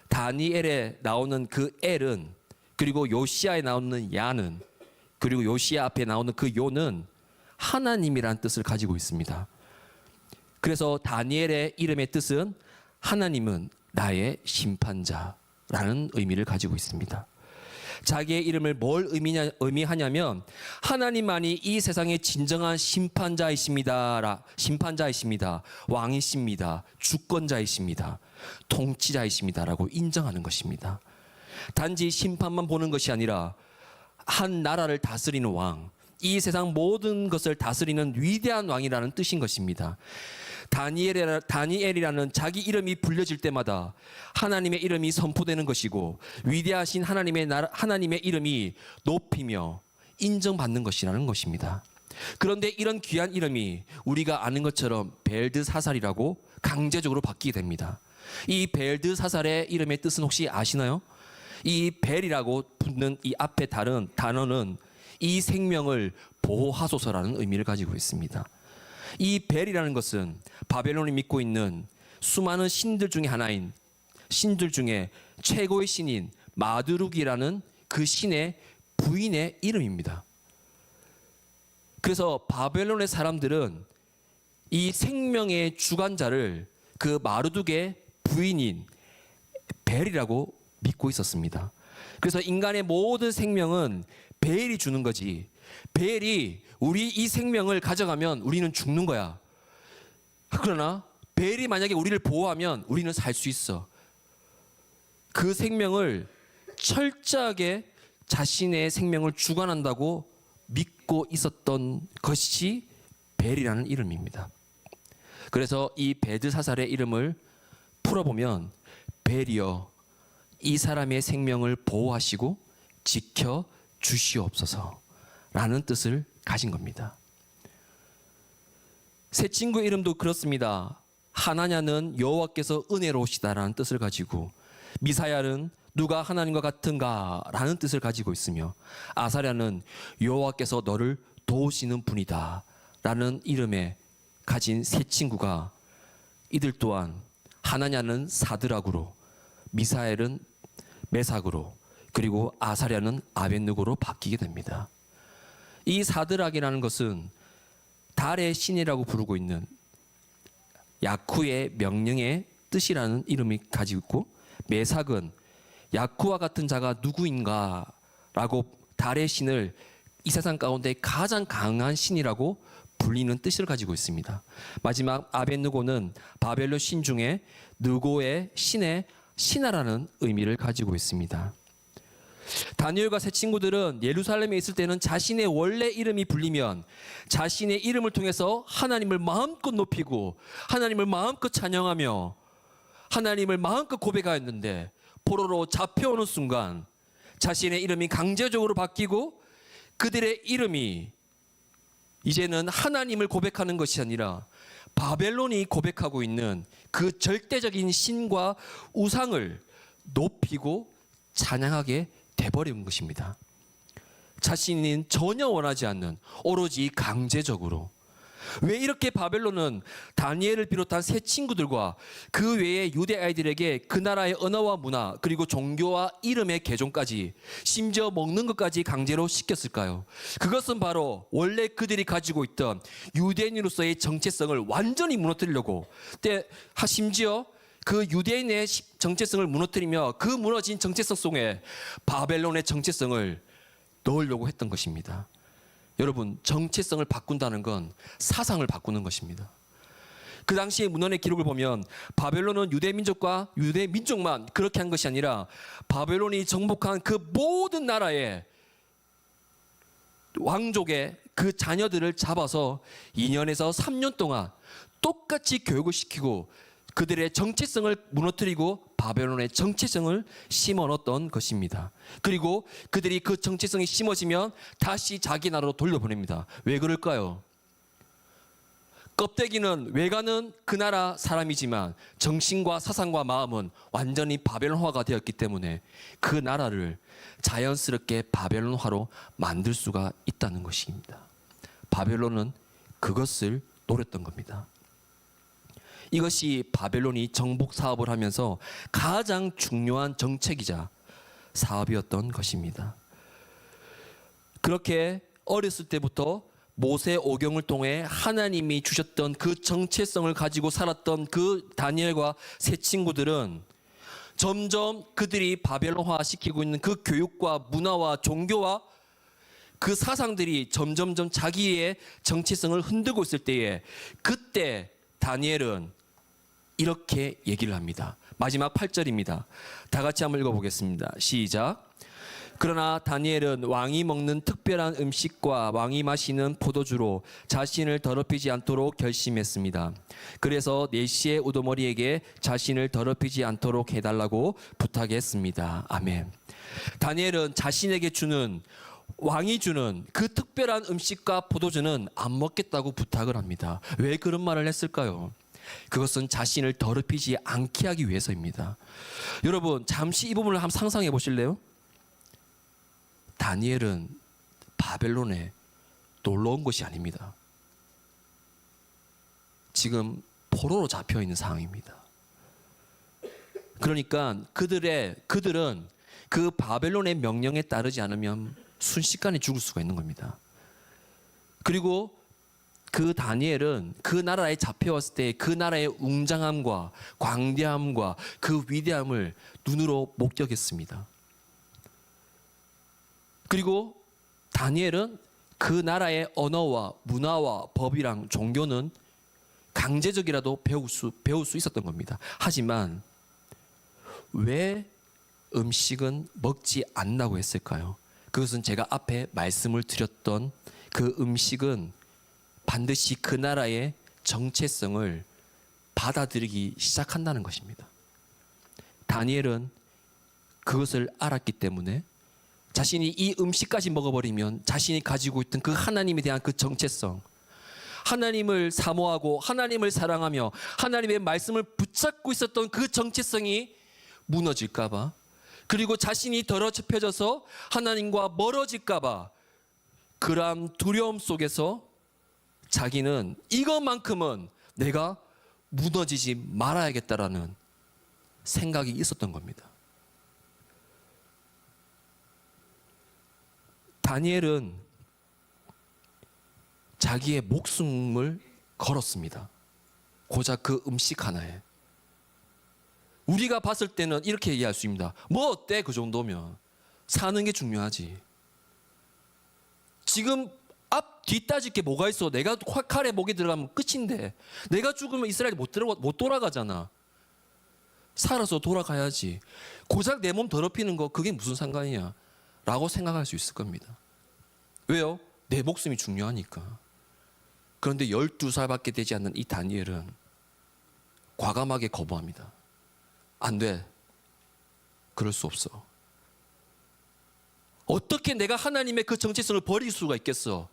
다니엘에 나오는 그 엘은, 그리고 요시야에 나오는 야는, 그리고 요시야 앞에 나오는 그 요는 하나님이라는 뜻을 가지고 있습니다. 그래서 다니엘의 이름의 뜻은 하나님은 나의 심판자라는 의미를 가지고 있습니다. 자기의 이름을 뭘 의미하냐면 하나님만이 이 세상의 진정한 심판자이십니다. 왕이십니다. 주권자이십니다. 통치자이십니다라고 인정하는 것입니다. 단지 심판만 보는 것이 아니라 한 나라를 다스리는 왕, 이 세상 모든 것을 다스리는 위대한 왕이라는 뜻인 것입니다. 다니엘이라는 자기 이름이 불려질 때마다 하나님의 이름이 선포되는 것이고 위대하신 하나님의 이름이 높이며 인정받는 것이라는 것입니다. 그런데 이런 귀한 이름이 우리가 아는 것처럼 벨드사살이라고 강제적으로 바뀌게 됩니다. 이 벨드사살의 이름의 뜻은 혹시 아시나요? 이 벨이라고 붙는 이 앞에 다른 단어는 이 생명을 보호하소서라는 의미를 가지고 있습니다. 이 벨이라는 것은 바벨론이 믿고 있는 수많은 신들 중에 하나인, 신들 중에 최고의 신인 마드룩이라는 그 신의 부인의 이름입니다. 그래서 바벨론의 사람들은 이 생명의 주관자를 그 마르둑의 부인인 벨이라고 믿고 있었습니다. 그래서 인간의 모든 생명은 벨이 주는 거지, 벨이 우리 이 생명을 가져가면 우리는 죽는 거야. 그러나 벨이 만약에 우리를 보호하면 우리는 살 수 있어. 그 생명을 철저하게 자신의 생명을 주관한다고 믿고 있었던 것이 벨이라는 이름입니다. 그래서 이 벨드사살의 이름을 풀어보면 벨이여 이 사람의 생명을 보호하시고 지켜 주시옵소서라는 뜻을 가진 겁니다. 새 친구 이름도 그렇습니다. 하나냐는 여호와께서 은혜로우시다라는 뜻을 가지고, 미사야는 누가 하나님과 같은가라는 뜻을 가지고 있으며, 아사랴는 여호와께서 너를 도우시는 분이다라는 이름에 가진 새 친구가 이들 또한 하나냐는 사드락으로, 미사엘은 메삭으로, 그리고 아사랴는 아벳느고로 바뀌게 됩니다. 이 사드락이라는 것은 달의 신이라고 부르고 있는 야쿠의 명령의 뜻이라는 이름이 가지고 있고, 메삭은 야쿠와 같은 자가 누구인가 라고 달의 신을 이 세상 가운데 가장 강한 신이라고 불리는 뜻을 가지고 있습니다. 마지막 아벳느고는 바벨론 신 중에 느고의 신의 신하라는 의미를 가지고 있습니다. 다니엘과 새 친구들은 예루살렘에 있을 때는 자신의 원래 이름이 불리면 자신의 이름을 통해서 하나님을 마음껏 높이고 하나님을 마음껏 찬양하며 하나님을 마음껏 고백하였는데, 포로로 잡혀오는 순간 자신의 이름이 강제적으로 바뀌고 그들의 이름이 이제는 하나님을 고백하는 것이 아니라 바벨론이 고백하고 있는 그 절대적인 신과 우상을 높이고 찬양하게 돼버린 것입니다. 자신은 전혀 원하지 않는, 오로지 강제적으로. 왜 이렇게 바벨론은 다니엘을 비롯한 새 친구들과 그 외의 유대 아이들에게 그 나라의 언어와 문화, 그리고 종교와 이름의 개종까지, 심지어 먹는 것까지 강제로 시켰을까요? 그것은 바로 원래 그들이 가지고 있던 유대인으로서의 정체성을 완전히 무너뜨리려고, 심지어 그 유대인의 정체성을 무너뜨리며 그 무너진 정체성 속에 바벨론의 정체성을 넣으려고 했던 것입니다. 여러분, 정체성을 바꾼다는 건 사상을 바꾸는 것입니다. 그 당시의 문헌의 기록을 보면 바벨론은 유대 민족과 유대 민족만 그렇게 한 것이 아니라 바벨론이 정복한 그 모든 나라의 왕족의 그 자녀들을 잡아서 2년에서 3년 동안 똑같이 교육을 시키고 그들의 정체성을 무너뜨리고 바벨론의 정체성을 심어 넣었던 것입니다. 그리고 그들이 그 정체성이 심어지면 다시 자기 나라로 돌려보냅니다. 왜 그럴까요? 껍데기는 외관은 그 나라 사람이지만 정신과 사상과 마음은 완전히 바벨론화가 되었기 때문에 그 나라를 자연스럽게 바벨론화로 만들 수가 있다는 것입니다. 바벨론은 그것을 노렸던 겁니다. 이것이 바벨론이 정복 사업을 하면서 가장 중요한 정책이자 사업이었던 것입니다. 그렇게 어렸을 때부터 모세 오경을 통해 하나님이 주셨던 그 정체성을 가지고 살았던 그 다니엘과 세 친구들은 점점 그들이 바벨론화 시키고 있는 그 교육과 문화와 종교와 그 사상들이 점점점 자기의 정체성을 흔들고 있을 때에 그때 다니엘은 이렇게 얘기를 합니다. 마지막 8절입니다. 다 같이 한번 읽어보겠습니다. 시작. 그러나 다니엘은 왕이 먹는 특별한 음식과 왕이 마시는 포도주로 자신을 더럽히지 않도록 결심했습니다. 그래서 네시의 우두머리에게 자신을 더럽히지 않도록 해달라고 부탁했습니다. 아멘. 다니엘은 자신에게 주는 왕이 주는 그 특별한 음식과 포도주는 안 먹겠다고 부탁을 합니다. 왜 그런 말을 했을까요? 그것은 자신을 더럽히지 않게 하기 위해서입니다. 여러분 잠시 이 부분을 한번 상상해 보실래요? 다니엘은 바벨론에 놀러 온 것이 아닙니다. 지금 포로로 잡혀 있는 상황입니다. 그러니까 그들은 그 바벨론의 명령에 따르지 않으면 순식간에 죽을 수가 있는 겁니다. 그리고 그 다니엘은 그 나라에 잡혀왔을 때 그 나라의 웅장함과 광대함과 그 위대함을 눈으로 목격했습니다. 그리고 다니엘은 그 나라의 언어와 문화와 법이랑 종교는 강제적이라도 배울 수 있었던 겁니다. 하지만 왜 음식은 먹지 않는다고 했을까요? 그것은 제가 앞에 말씀을 드렸던 그 음식은 반드시 그 나라의 정체성을 받아들이기 시작한다는 것입니다. 다니엘은 그것을 알았기 때문에 자신이 이 음식까지 먹어버리면 자신이 가지고 있던 그 하나님에 대한 그 정체성, 하나님을 사모하고 하나님을 사랑하며 하나님의 말씀을 붙잡고 있었던 그 정체성이 무너질까봐, 그리고 자신이 더럽혀져서 하나님과 멀어질까봐 그러한 두려움 속에서 자기는 이것만큼은 내가 무너지지 말아야겠다라는 생각이 있었던 겁니다. 다니엘은 자기의 목숨을 걸었습니다. 고작 그 음식 하나에. 우리가 봤을 때는 이렇게 얘기할 수 있습니다. 뭐 어때 그 정도면. 사는 게 중요하지. 지금 앞 뒤 따질 게 뭐가 있어. 내가 칼에 목이 들어가면 끝인데 내가 죽으면 이스라엘이 못 돌아가잖아. 살아서 돌아가야지. 고작 내 몸 더럽히는 거 그게 무슨 상관이냐 라고 생각할 수 있을 겁니다. 왜요? 내 목숨이 중요하니까. 그런데 12살밖에 되지 않는 이 다니엘은 과감하게 거부합니다. 안 돼. 그럴 수 없어. 어떻게 내가 하나님의 그 정체성을 버릴 수가 있겠어?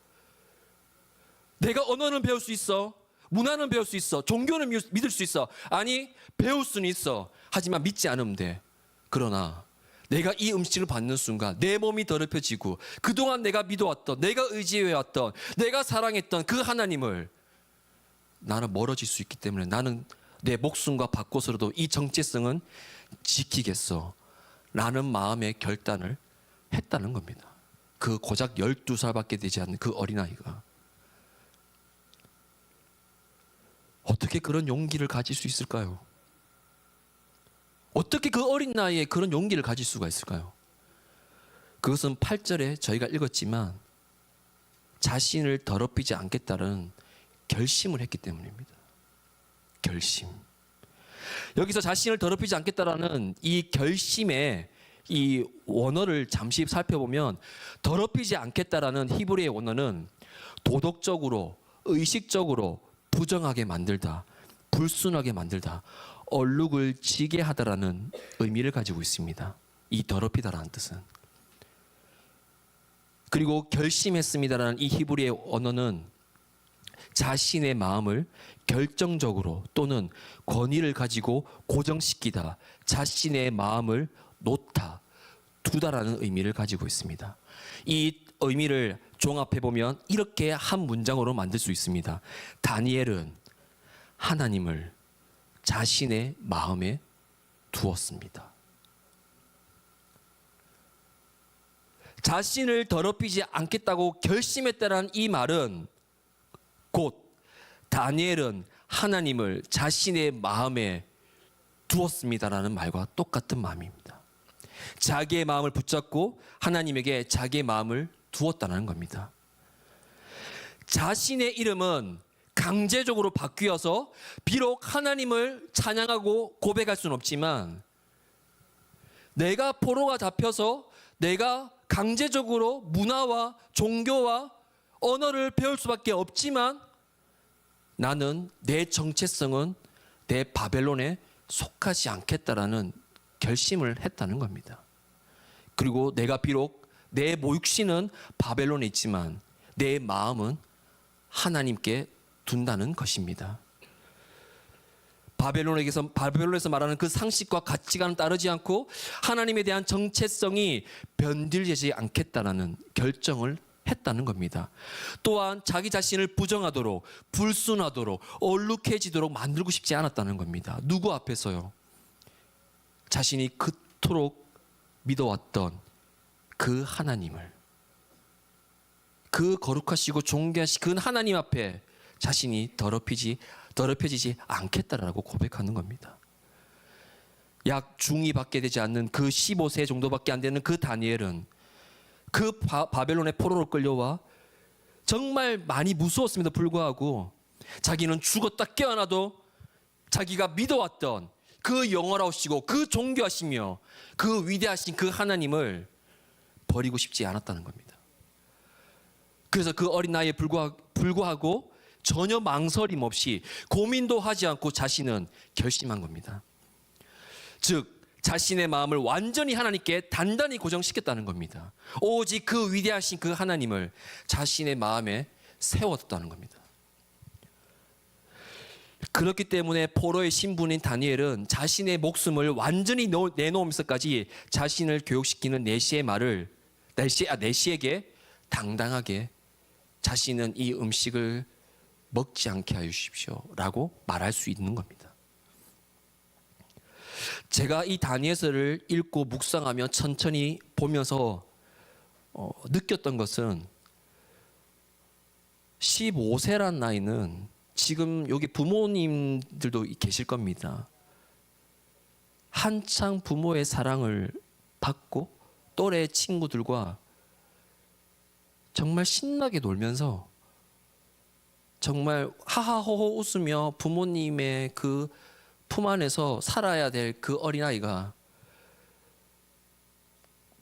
내가 언어는 배울 수 있어. 문화는 배울 수 있어. 종교는 믿을 수 있어. 아니, 배울 수는 있어. 하지만 믿지 않으면 돼. 그러나 내가 이 음식을 받는 순간 내 몸이 더럽혀지고 그동안 내가 믿어왔던, 내가 의지해왔던, 내가 사랑했던 그 하나님을 나는 멀어질 수 있기 때문에 나는 내 목숨과 바꿔서라도 이 정체성은 지키겠어 라는 마음의 결단을 했다는 겁니다. 그 고작 12살밖에 되지 않는 그 어린아이가 어떻게 그런 용기를 가질 수 있을까요? 어떻게 그 어린 나이에 그런 용기를 가질 수가 있을까요? 그것은 8절에 저희가 읽었지만 자신을 더럽히지 않겠다는 결심을 했기 때문입니다. 결심. 여기서 자신을 더럽히지 않겠다라는 이 결심의 이 원어를 잠시 살펴보면 더럽히지 않겠다라는 히브리의 원어는 도덕적으로, 의식적으로 부정하게 만들다, 불순하게 만들다, 얼룩을 지게 하다라는 의미를 가지고 있습니다. 이 더럽히다라는 뜻은. 그리고 결심했습니다라는 이 히브리의 언어는 자신의 마음을 결정적으로 또는 권위를 가지고 고정시키다, 자신의 마음을 놓다, 두다라는 의미를 가지고 있습니다. 이 의미를 종합해 보면 이렇게 한 문장으로 만들 수 있습니다. 다니엘은 하나님을 자신의 마음에 두었습니다. 자신을 더럽히지 않겠다고 결심했다는 이 말은 곧 다니엘은 하나님을 자신의 마음에 두었습니다라는 말과 똑같은 마음입니다. 자기의 마음을 붙잡고 하나님에게 자기의 마음을 두었다는 겁니다. 자신의 이름은 강제적으로 바뀌어서 비록 하나님을 찬양하고 고백할 수는 없지만 내가 포로가 잡혀서 내가 강제적으로 문화와 종교와 언어를 배울 수밖에 없지만 나는 내 정체성은 내 바벨론에 속하지 않겠다라는 결심을 했다는 겁니다. 그리고 내가 비록 내 모육신은 바벨론에 있지만 내 마음은 하나님께 둔다는 것입니다. 바벨론에서 말하는 그 상식과 가치관은 따르지 않고 하나님에 대한 정체성이 변질되지 않겠다라는 결정을 했다는 겁니다. 또한 자기 자신을 부정하도록, 불순하도록, 얼룩해지도록 만들고 싶지 않았다는 겁니다. 누구 앞에서요? 자신이 그토록 믿어왔던 그 하나님을, 그 거룩하시고 존귀하신 그 하나님 앞에 자신이 더럽혀지지 않겠다라고 고백하는 겁니다. 약 중2 밖에 되지 않는 그 15세 정도밖에 안 되는 그 다니엘은 그 바벨론의 포로로 끌려와 정말 많이 무서웠음에도 불구하고 자기는 죽었다 깨어나도 자기가 믿어왔던 그 영원하시고 그 존귀하시며 그 위대하신 그 하나님을 버리고 싶지 않았다는 겁니다. 그래서 그 어린 나이에 불구하고 전혀 망설임 없이 고민도 하지 않고 자신은 결심한 겁니다. 즉 자신의 마음을 완전히 하나님께 단단히 고정시켰다는 겁니다. 오직 그 위대하신 그 하나님을 자신의 마음에 세웠다는 겁니다. 그렇기 때문에 포로의 신분인 다니엘은 자신의 목숨을 완전히 내놓으면서까지 자신을 교육시키는 내시에게 당당하게 자신은 이 음식을 먹지 않게 하여 주십시오 라고 말할 수 있는 겁니다. 제가 이 다니엘서를 읽고 묵상하며 천천히 보면서 느꼈던 것은 15세란 나이는 지금 여기 부모님들도 계실 겁니다. 한창 부모의 사랑을 받고 또래 친구들과 정말 신나게 놀면서 정말 하하호호 웃으며 부모님의 그 품 안에서 살아야 될 그 어린아이가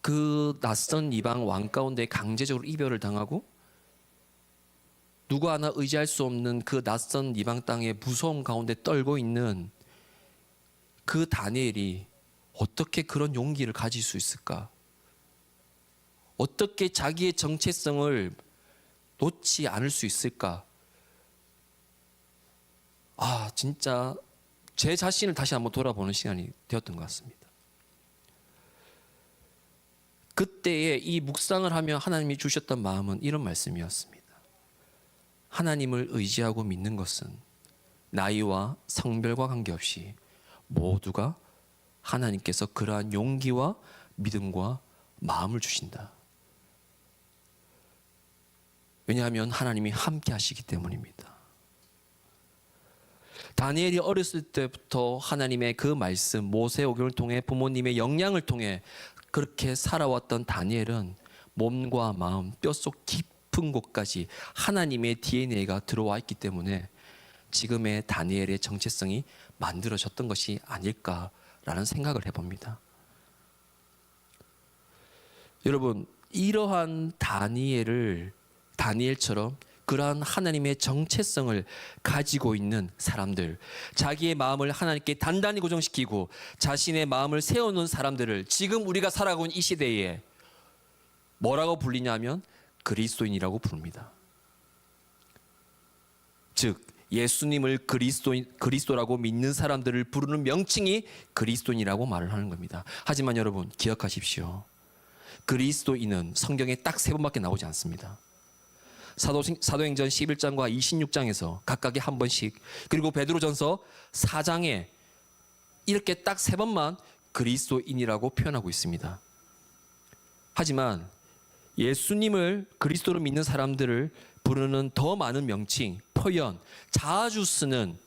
그 낯선 이방 왕 가운데 강제적으로 이별을 당하고 누구 하나 의지할 수 없는 그 낯선 이방 땅의 무서움 가운데 떨고 있는 그 다니엘이 어떻게 그런 용기를 가질 수 있을까? 어떻게 자기의 정체성을 놓지 않을 수 있을까? 진짜 제 자신을 다시 한번 돌아보는 시간이 되었던 것 같습니다. 그때에 이 묵상을 하며 하나님이 주셨던 마음은 이런 말씀이었습니다. 하나님을 의지하고 믿는 것은 나이와 성별과 관계없이 모두가 하나님께서 그러한 용기와 믿음과 마음을 주신다. 왜냐하면 하나님이 함께 하시기 때문입니다. 다니엘이 어렸을 때부터 하나님의 그 말씀, 모세오경을 통해 부모님의 영향을 통해 그렇게 살아왔던 다니엘은 몸과 마음, 뼛속 깊은 곳까지 하나님의 DNA가 들어와 있기 때문에 지금의 다니엘의 정체성이 만들어졌던 것이 아닐까라는 생각을 해봅니다. 여러분, 이러한 다니엘처럼 그러한 하나님의 정체성을 가지고 있는 사람들, 자기의 마음을 하나님께 단단히 고정시키고 자신의 마음을 세워놓은 사람들을 지금 우리가 살아가고 있는 이 시대에 뭐라고 불리냐면 그리스도인이라고 부릅니다. 즉 예수님을 그리스도라고 믿는 사람들을 부르는 명칭이 그리스도인이라고 말을 하는 겁니다. 하지만 여러분 기억하십시오. 그리스도인은 성경에 딱 3번밖에 나오지 않습니다. 사도행전 11장과 26장에서 각각의 한 번씩, 그리고 베드로전서 4장에 이렇게 딱 3번만 그리스도인이라고 표현하고 있습니다. 하지만 예수님을 그리스도로 믿는 사람들을 부르는 더 많은 명칭, 표현, 자주 쓰는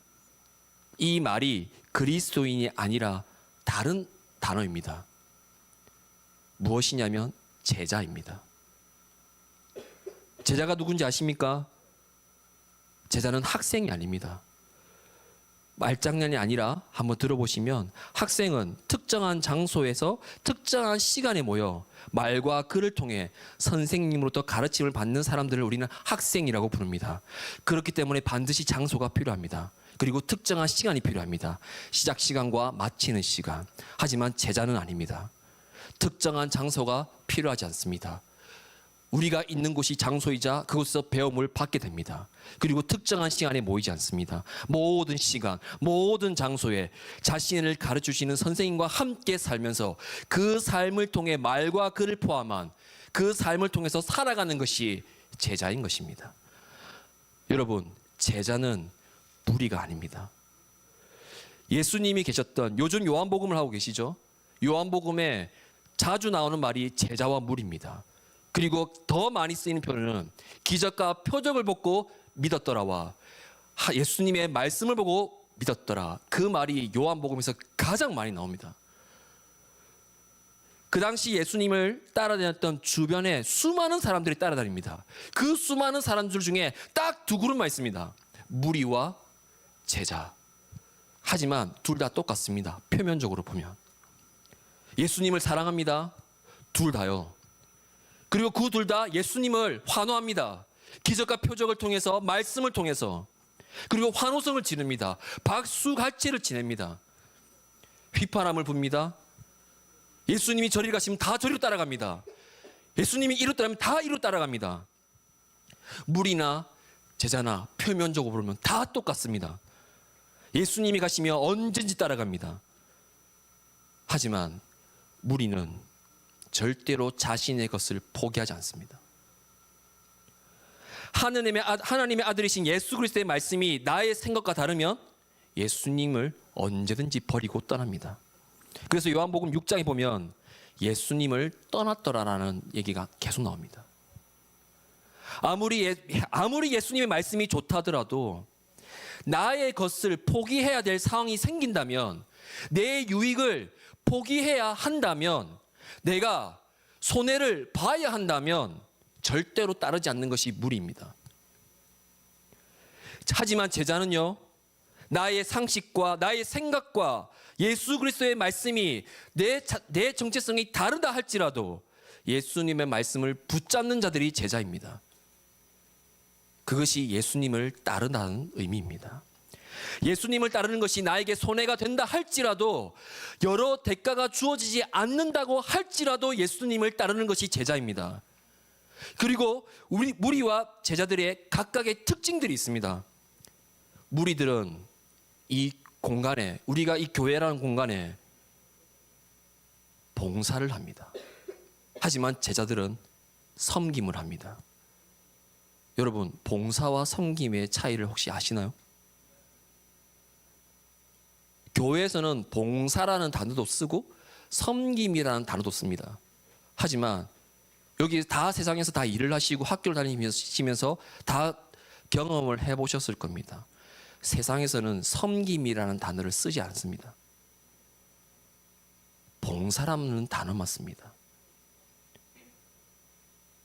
이 말이 그리스도인이 아니라 다른 단어입니다. 무엇이냐면 제자입니다. 제자가 누군지 아십니까? 제자는 학생이 아닙니다. 말장난이 아니라 한번 들어보시면 학생은 특정한 장소에서 특정한 시간에 모여 말과 글을 통해 선생님으로부터 가르침을 받는 사람들을 우리는 학생이라고 부릅니다. 그렇기 때문에 반드시 장소가 필요합니다. 그리고 특정한 시간이 필요합니다. 시작 시간과 마치는 시간. 하지만 제자는 아닙니다. 특정한 장소가 필요하지 않습니다. 우리가 있는 곳이 장소이자 그곳에서 배움을 받게 됩니다. 그리고 특정한 시간에 모이지 않습니다. 모든 시간, 모든 장소에 자신을 가르치시는 선생님과 함께 살면서 그 삶을 통해 말과 글을 포함한 그 삶을 통해서 살아가는 것이 제자인 것입니다. 여러분, 제자는 무리가 아닙니다. 예수님이 계셨던, 요즘 요한복음을 하고 계시죠? 요한복음에 자주 나오는 말이 제자와 무리입니다. 그리고 더 많이 쓰이는 표현은 기적과 표적을 보고 믿었더라와 예수님의 말씀을 보고 믿었더라. 그 말이 요한복음에서 가장 많이 나옵니다. 그 당시 예수님을 따라다녔던 주변에 수많은 사람들이 따라다닙니다. 그 수많은 사람들 중에 딱 2그룹만 있습니다. 무리와 제자. 하지만 둘 다 똑같습니다. 표면적으로 보면. 예수님을 사랑합니다. 둘 다요. 그리고 그 둘 다 예수님을 환호합니다. 기적과 표적을 통해서, 말씀을 통해서. 그리고 환호성을 지릅니다. 박수갈채를 지냅니다. 휘파람을 붑니다. 예수님이 저리 가시면 다 저리로 따라갑니다. 예수님이 이로 따라가면 다 이로 따라갑니다. 무리나 제자나 표면적으로 보면 다 똑같습니다. 예수님이 가시면 언제든지 따라갑니다. 하지만 무리는 절대로 자신의 것을 포기하지 않습니다. 하나님의 아들이신 예수 그리스도의 말씀이 나의 생각과 다르면 예수님을 언제든지 버리고 떠납니다. 그래서 요한복음 6장에 보면 예수님을 떠났더라라는 얘기가 계속 나옵니다. 아무리 예수님의 말씀이 좋다더라도 나의 것을 포기해야 될 상황이 생긴다면, 내 유익을 포기해야 한다면, 내가 손해를 봐야 한다면 절대로 따르지 않는 것이 무리입니다. 하지만 제자는요, 나의 상식과 나의 생각과 예수 그리스도의 말씀이 내 정체성이 다르다 할지라도 예수님의 말씀을 붙잡는 자들이 제자입니다. 그것이 예수님을 따른다는 의미입니다. 예수님을 따르는 것이 나에게 손해가 된다 할지라도, 여러 대가가 주어지지 않는다고 할지라도 예수님을 따르는 것이 제자입니다. 그리고 우리 무리와 제자들의 각각의 특징들이 있습니다. 무리들은 이 공간에, 우리가 이 교회라는 공간에 봉사를 합니다. 하지만 제자들은 섬김을 합니다. 여러분, 봉사와 섬김의 차이를 혹시 아시나요? 교회에서는 봉사라는 단어도 쓰고 섬김이라는 단어도 씁니다. 하지만 여기 다 세상에서 다 일을 하시고 학교를 다니시면서 다 경험을 해보셨을 겁니다. 세상에서는 섬김이라는 단어를 쓰지 않습니다. 봉사라는 단어만 씁니다.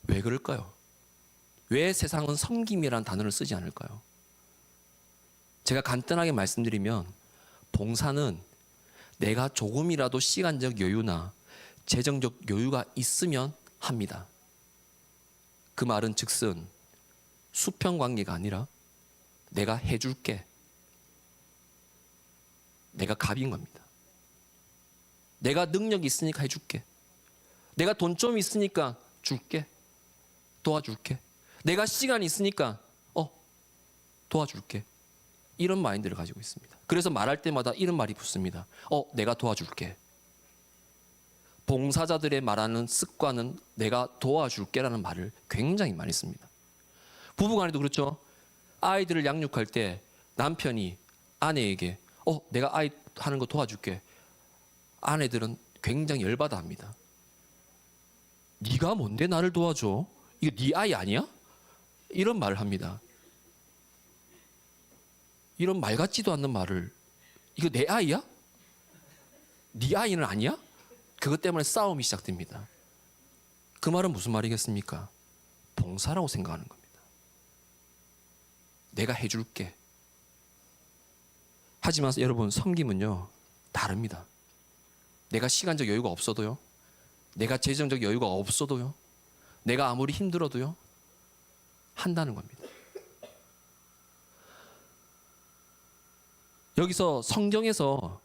왜 그럴까요? 왜 세상은 섬김이라는 단어를 쓰지 않을까요? 제가 간단하게 말씀드리면, 봉사는 내가 조금이라도 시간적 여유나 재정적 여유가 있으면 합니다. 그 말은 즉슨 수평 관계가 아니라 내가 해줄게. 내가 갑인 겁니다. 내가 능력이 있으니까 해줄게. 내가 돈 좀 있으니까 줄게. 도와줄게. 내가 시간이 있으니까 도와줄게. 이런 마인드를 가지고 있습니다. 그래서 말할 때마다 이런 말이 붙습니다. 내가 도와줄게. 봉사자들의 말하는 습관은 내가 도와줄게라는 말을 굉장히 많이 씁니다. 부부간에도 그렇죠. 아이들을 양육할 때 남편이 아내에게 내가 아이 하는 거 도와줄게. 아내들은 굉장히 열받아 합니다. 네가 뭔데 나를 도와줘? 이거 네 아이 아니야? 이런 말을 합니다. 이런 말 같지도 않는 말을, 이거 내 아이야? 네 아이는 아니야? 그것 때문에 싸움이 시작됩니다. 그 말은 무슨 말이겠습니까? 봉사라고 생각하는 겁니다. 내가 해줄게. 하지만 여러분, 섬김은요 다릅니다. 내가 시간적 여유가 없어도요, 내가 재정적 여유가 없어도요, 내가 아무리 힘들어도요 한다는 겁니다. 여기서 성경에서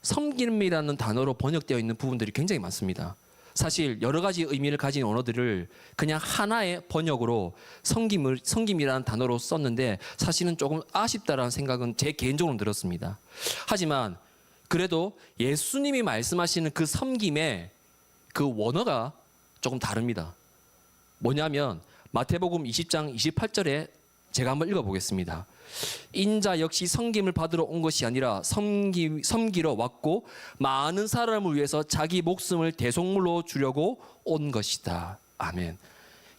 섬김이라는 단어로 번역되어 있는 부분들이 굉장히 많습니다. 사실 여러 가지 의미를 가진 언어들을 그냥 하나의 번역으로 섬김이라는 단어로 썼는데 사실은 조금 아쉽다라는 생각은 제 개인적으로 들었습니다. 하지만 그래도 예수님이 말씀하시는 그 섬김의 그 원어가 조금 다릅니다. 뭐냐면 마태복음 20장 28절에 제가 한번 읽어보겠습니다. 인자 역시 섬김을 받으러 온 것이 아니라 섬기러 왔고 많은 사람을 위해서 자기 목숨을 대속물로 주려고 온 것이다. 아멘.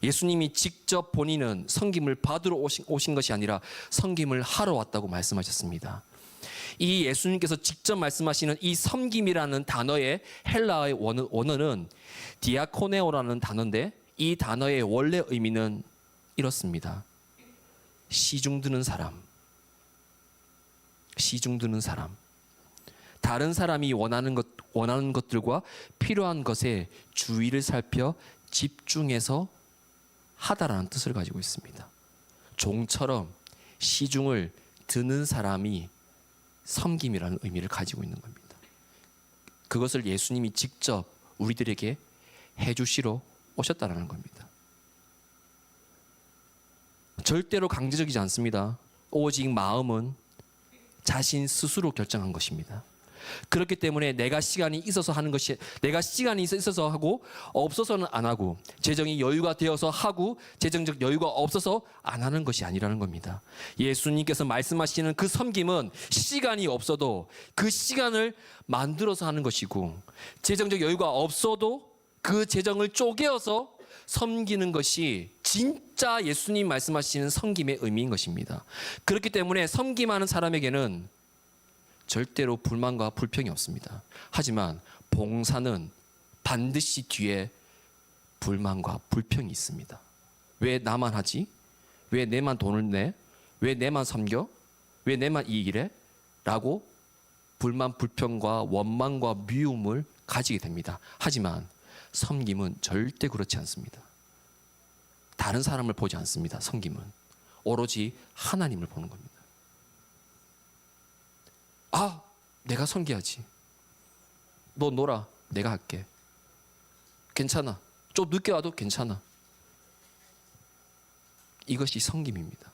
예수님이 직접 본인은 섬김을 받으러 오신 것이 아니라 섬김을 하러 왔다고 말씀하셨습니다. 이 예수님께서 직접 말씀하시는 이 섬김이라는 단어의 헬라어의 원어는 디아코네오라는 단어인데, 이 단어의 원래 의미는 이렇습니다. 시중 드는 사람. 시중 드는 사람. 다른 사람이 원하는 것들과 필요한 것에 주의를 살펴 집중해서 하다라는 뜻을 가지고 있습니다. 종처럼 시중을 드는 사람이 섬김이라는 의미를 가지고 있는 겁니다. 그것을 예수님이 직접 우리들에게 해주시러 오셨다라는 겁니다. 절대로 강제적이지 않습니다. 오직 마음은 자신 스스로 결정한 것입니다. 그렇기 때문에 내가 시간이 있어서 하는 것이, 내가 시간이 있어서 하고 없어서는 안 하고, 재정이 여유가 되어서 하고 재정적 여유가 없어서 안 하는 것이 아니라는 겁니다. 예수님께서 말씀하시는 그 섬김은 시간이 없어도 그 시간을 만들어서 하는 것이고, 재정적 여유가 없어도 그 재정을 쪼개어서 섬기는 것이 진짜 예수님 말씀하시는 섬김의 의미인 것입니다. 그렇기 때문에 섬김하는 사람에게는 절대로 불만과 불평이 없습니다. 하지만 봉사는 반드시 뒤에 불만과 불평이 있습니다. 왜 나만 하지? 왜 내만 돈을 내? 왜 내만 섬겨? 왜 내만 이 일해? 라고 불만, 불평과 원망과 미움을 가지게 됩니다. 하지만 섬김은 절대 그렇지 않습니다. 다른 사람을 보지 않습니다. 섬김은 오로지 하나님을 보는 겁니다. 내가 섬겨야지. 너 놀아. 내가 할게. 괜찮아. 좀 늦게 와도 괜찮아. 이것이 섬김입니다.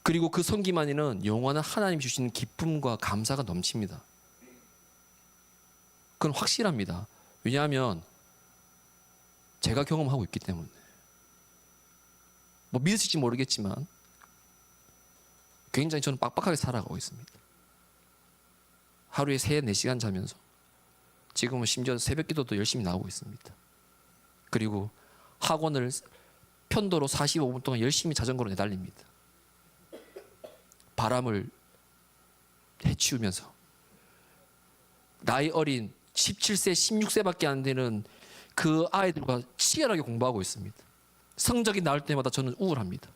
그리고 그 섬김 안에는 영원한 하나님 주시는 기쁨과 감사가 넘칩니다. 그건 확실합니다. 왜냐하면 제가 경험하고 있기 때문에. 믿으실지 모르겠지만 굉장히 저는 빡빡하게 살아가고 있습니다. 하루에 3-4시간 자면서 지금은 심지어 새벽 기도도 열심히 나오고 있습니다. 그리고 학원을 편도로 45분 동안 열심히 자전거로 내달립니다. 바람을 해치우면서 나이 어린 17세, 16세밖에 안 되는 그 아이들과 치열하게 공부하고 있습니다. 성적이 나올 때마다 저는 우울합니다.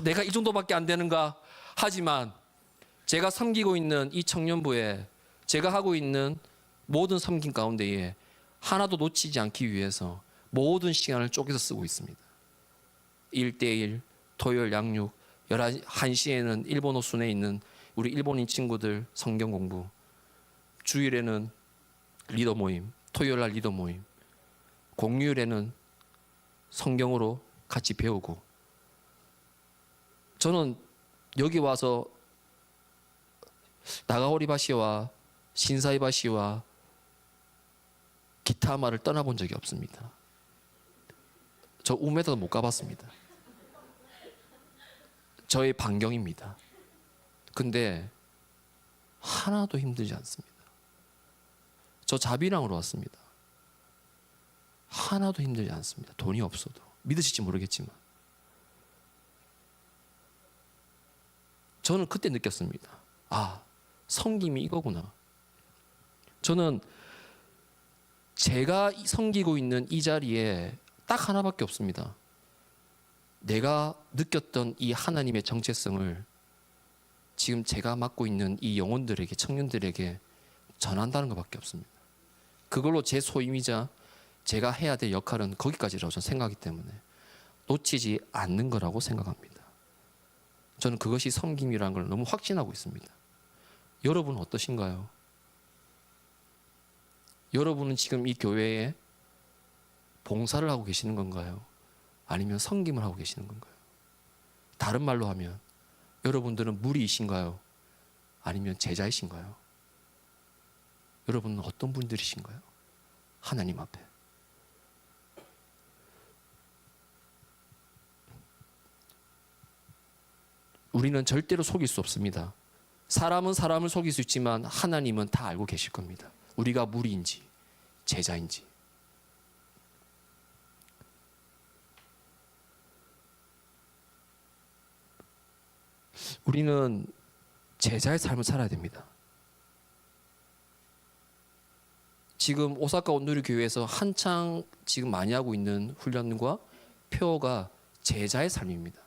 내가 이 정도밖에 안 되는가? 하지만 제가 섬기고 있는 이 청년부에, 제가 하고 있는 모든 섬김 가운데에 하나도 놓치지 않기 위해서 모든 시간을 쪼개서 쓰고 있습니다. 1대1, 토요일 양육, 1시에는 일본어 순회에 있는 우리 일본인 친구들 성경 공부, 주일에는 리더 모임, 토요일 날 리더 모임, 공휴일에는 성경으로 같이 배우고. 저는 여기 와서 나가오리바시와 신사이바시와 기타마를 떠나본 적이 없습니다. 저 우메다도 못 가봤습니다. 저의 반경입니다. 근데 하나도 힘들지 않습니다. 저 자비랑으로 왔습니다. 하나도 힘들지 않습니다. 돈이 없어도. 믿으실지 모르겠지만 저는 그때 느꼈습니다. 아, 섬김이 이거구나. 저는 제가 섬기고 있는 이 자리에 딱 하나밖에 없습니다. 내가 느꼈던 이 하나님의 정체성을 지금 제가 맡고 있는 이 영혼들에게, 청년들에게 전한다는 것밖에 없습니다. 그걸로 제 소임이자 제가 해야 될 역할은 거기까지라고 저는 생각하기 때문에 놓치지 않는 거라고 생각합니다. 저는 그것이 섬김이라는 걸 너무 확신하고 있습니다. 여러분은 어떠신가요? 여러분은 지금 이 교회에 봉사를 하고 계시는 건가요? 아니면 섬김을 하고 계시는 건가요? 다른 말로 하면 여러분들은 무리이신가요? 아니면 제자이신가요? 여러분은 어떤 분들이신가요? 하나님 앞에. 우리는 절대로 속일 수 없습니다. 사람은 사람을 속일 수 있지만 하나님은 다 알고 계실 겁니다. 우리가 무리인지 제자인지. 우리는 제자의 삶을 살아야 됩니다. 지금 오사카 온누리 교회에서 한창 지금 많이 하고 있는 훈련과 표어가 제자의 삶입니다.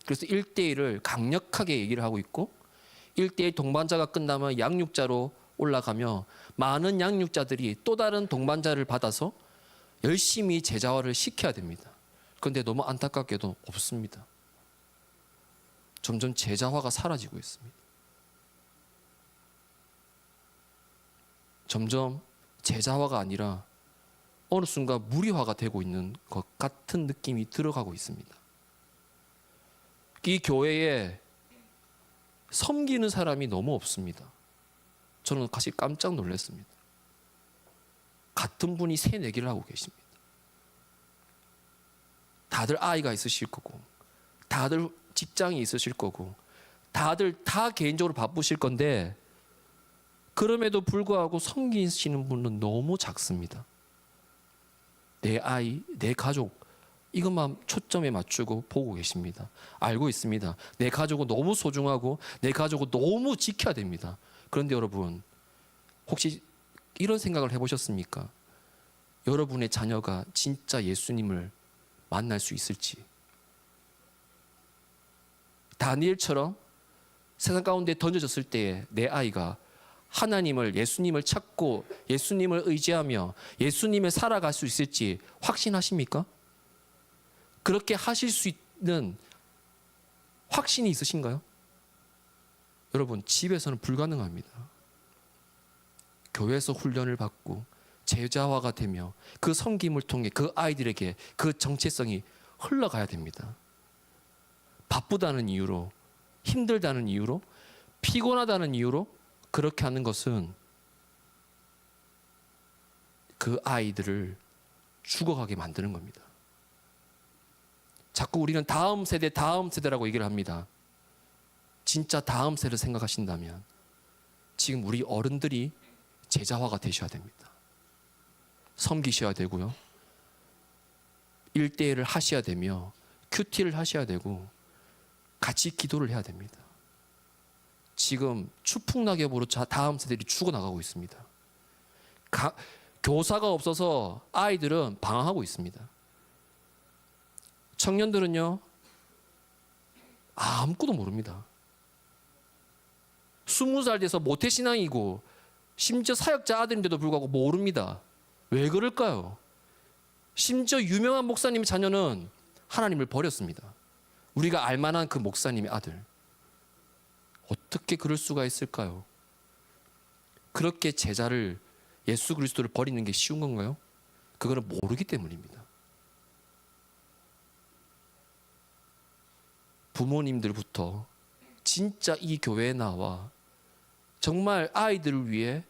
그래서 1대1을 강력하게 얘기를 하고 있고 1대1 동반자가 끝나면 양육자로 올라가며 많은 양육자들이 또 다른 동반자를 받아서 열심히 제자화를 시켜야 됩니다. 그런데 너무 안타깝게도 없습니다. 점점 제자화가 사라지고 있습니다. 점점 제자화가 아니라 어느 순간 무리화가 되고 있는 것 같은 느낌이 들어가고 있습니다. 이 교회에 섬기는 사람이 너무 없습니다. 저는 사실 깜짝 놀랐습니다. 같은 분이 3-4개를 하고 계십니다. 다들 아이가 있으실 거고 다들 직장이 있으실 거고 다들 다 개인적으로 바쁘실 건데 그럼에도 불구하고 섬기시는 분은 너무 작습니다. 내 아이, 내 가족 이것만 초점에 맞추고 보고 계십니다. 알고 있습니다. 내 가족은 너무 소중하고 내 가족은 너무 지켜야 됩니다. 그런데 여러분 혹시 이런 생각을 해보셨습니까? 여러분의 자녀가 진짜 예수님을 만날 수 있을지. 다니엘처럼 세상 가운데 던져졌을 때에 내 아이가 하나님을, 예수님을 찾고 예수님을 의지하며 예수님을 살아갈 수 있을지 확신하십니까? 그렇게 하실 수 있는 확신이 있으신가요? 여러분 집에서는 불가능합니다. 교회에서 훈련을 받고 제자화가 되며 그 섬김을 통해 그 아이들에게 그 정체성이 흘러가야 됩니다. 바쁘다는 이유로, 힘들다는 이유로, 피곤하다는 이유로 그렇게 하는 것은 그 아이들을 죽어가게 만드는 겁니다. 자꾸 우리는 다음 세대라고 얘기를 합니다. 진짜 다음 세대를 생각하신다면 지금 우리 어른들이 제자화가 되셔야 됩니다. 섬기셔야 되고요. 1대1을 하셔야 되며 큐티를 하셔야 되고 같이 기도를 해야 됩니다. 지금 추풍낙엽으로 다음 세대들이 죽어나가고 있습니다. 교사가 없어서 아이들은 방황하고 있습니다. 청년들은요 아무것도 모릅니다. 20살 돼서 모태신앙이고 심지어 사역자 아들인데도 불구하고 모릅니다. 왜 그럴까요? 심지어 유명한 목사님의 자녀는 하나님을 버렸습니다. 우리가 알만한 그 목사님의 아들. 어떻게 그럴 수가 있을까요? 그렇게 제자를, 예수 그리스도를 버리는 게 쉬운 건가요? 그거는 모르기 때문입니다. 부모님들부터 진짜 이 교회에 나와 정말 아이들을 위해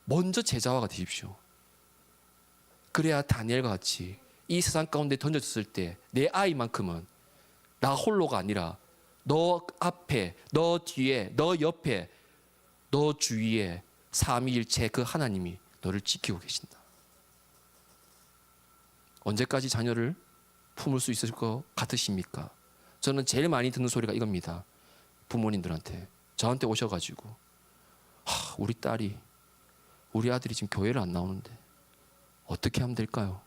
먼저 제자화가 되십시오. 그래야 다니엘과 같이 이 세상 가운데 던져졌을 때 내 아이만큼은 나 홀로가 아니라 너 앞에, 너 뒤에, 너 옆에, 너 주위에 삼위일체 그 하나님이 너를 지키고 계신다. 언제까지 자녀를 품을 수 있을 것 같으십니까? 저는 제일 많이 듣는 소리가 이겁니다. 부모님들한테 저한테 오셔가지고 우리 딸이, 우리 아들이 지금 교회를 안 나오는데 어떻게 하면 될까요?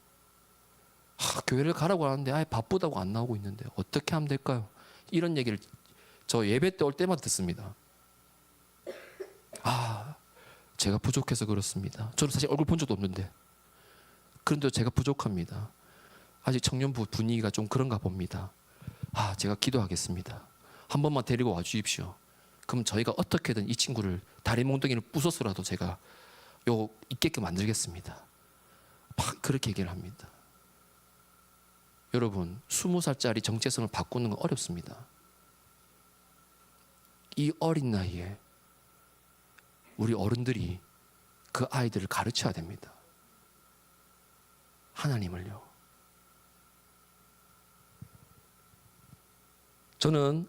교회를 가라고 하는데 바쁘다고 안 나오고 있는데 어떻게 하면 될까요? 이런 얘기를 저 예배 때 올 때마다 듣습니다. 제가 부족해서 그렇습니다. 저는 사실 얼굴 본 적도 없는데 그런데 제가 부족합니다. 아직 청년부 분위기가 좀 그런가 봅니다. 제가 기도하겠습니다. 한 번만 데리고 와 주십시오. 그럼 저희가 어떻게든 이 친구를 다리 몽둥이를 부숴서라도 제가 있게끔 만들겠습니다. 막 그렇게 얘기를 합니다. 여러분, 20살짜리 정체성을 바꾸는 건 어렵습니다. 이 어린 나이에 우리 어른들이 그 아이들을 가르쳐야 됩니다. 하나님을요. 저는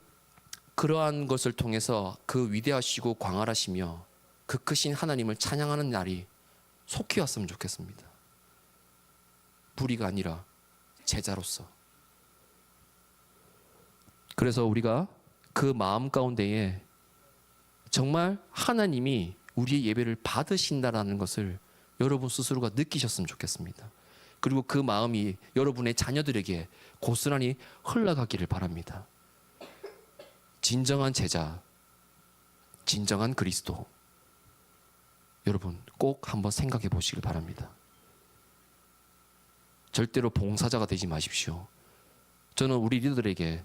그러한 것을 통해서 그 위대하시고 광활하시며 그 크신 하나님을 찬양하는 날이 속히 왔으면 좋겠습니다. 불의가 아니라 제자로서. 그래서 우리가 그 마음 가운데에 정말 하나님이 우리의 예배를 받으신다라는 것을 여러분 스스로가 느끼셨으면 좋겠습니다. 그리고 그 마음이 여러분의 자녀들에게 고스란히 흘러가기를 바랍니다. 진정한 제자, 진정한 그리스도. 여러분 꼭 한번 생각해 보시길 바랍니다. 절대로 봉사자가 되지 마십시오. 저는 우리 리더들에게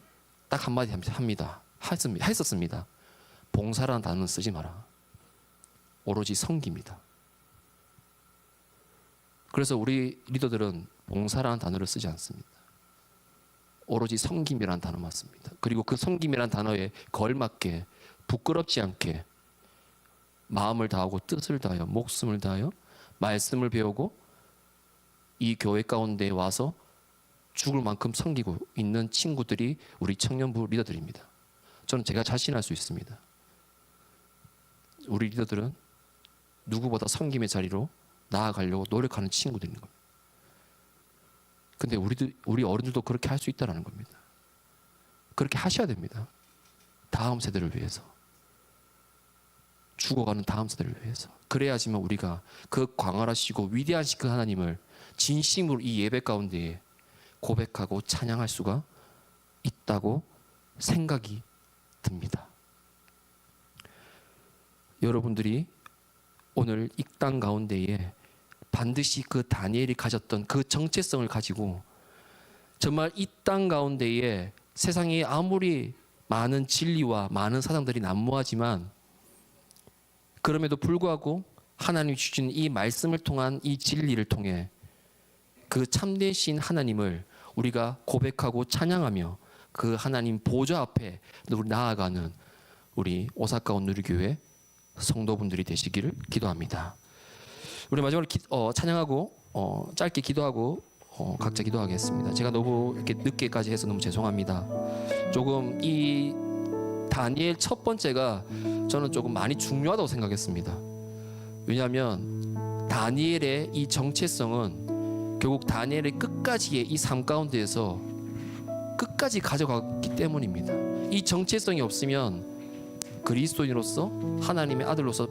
딱 한마디 합니다. 했었습니다. 봉사라는 단어는 쓰지 마라. 오로지 섬깁니다. 그래서 우리 리더들은 봉사라는 단어를 쓰지 않습니다. 오로지 섬김이라는 단어만 씁니다. 그리고 그 섬김이라는 단어에 걸맞게 부끄럽지 않게 마음을 다하고 뜻을 다하여 목숨을 다하여 말씀을 배우고 이 교회 가운데 와서 죽을 만큼 섬기고 있는 친구들이 우리 청년부 리더들입니다. 저는 제가 자신할 수 있습니다. 우리 리더들은 누구보다 섬김의 자리로 나아가려고 노력하는 친구들인 겁니다. 근데 우리 어른들도 그렇게 할 수 있다는 겁니다. 그렇게 하셔야 됩니다. 다음 세대를 위해서. 죽어가는 다음 세대를 위해서. 그래야지만 우리가 그 광활하시고 위대하신 그 하나님을 진심으로 이 예배 가운데에 고백하고 찬양할 수가 있다고 생각이 듭니다. 여러분들이 오늘 이 땅 가운데에 반드시 그 다니엘이 가졌던 그 정체성을 가지고 정말 이 땅 가운데에 세상에 아무리 많은 진리와 많은 사상들이 난무하지만 그럼에도 불구하고 하나님이 주신 이 말씀을 통한 이 진리를 통해 그 참되신 하나님을 우리가 고백하고 찬양하며 그 하나님 보좌 앞에 나아가는 우리 오사카 온누리교회 성도분들이 되시기를 기도합니다. 우리 마지막으로 찬양하고 짧게 기도하고 각자 기도하겠습니다. 제가 너무 이렇게 늦게까지 해서 너무 죄송합니다. 조금 이 다니엘 첫 번째가 저는 조금 많이 중요하다고 생각했습니다. 왜냐하면 다니엘의 이 정체성은 결국 다니엘의 끝까지의 이 삶 가운데에서 끝까지 가져갔기 때문입니다. 이 정체성이 없으면 그리스도인으로서 하나님의 아들로서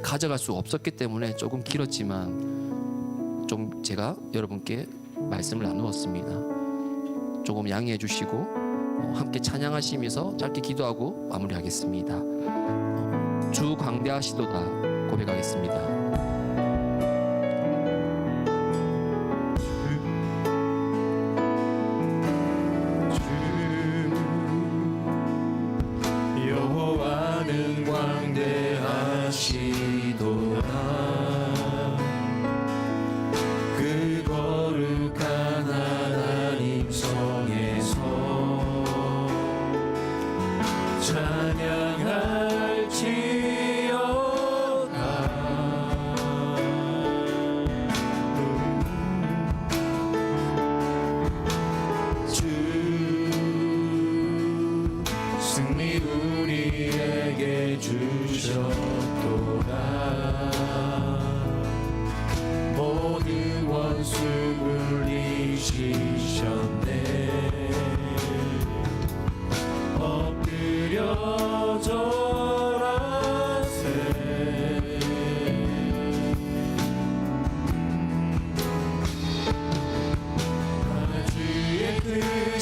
가져갈 수 없었기 때문에 조금 길었지만 좀 제가 여러분께 말씀을 나누었습니다. 조금 양해해 주시고 함께 찬양하시면서 짧게 기도하고 마무리하겠습니다. 주 광대하시도다 고백하겠습니다.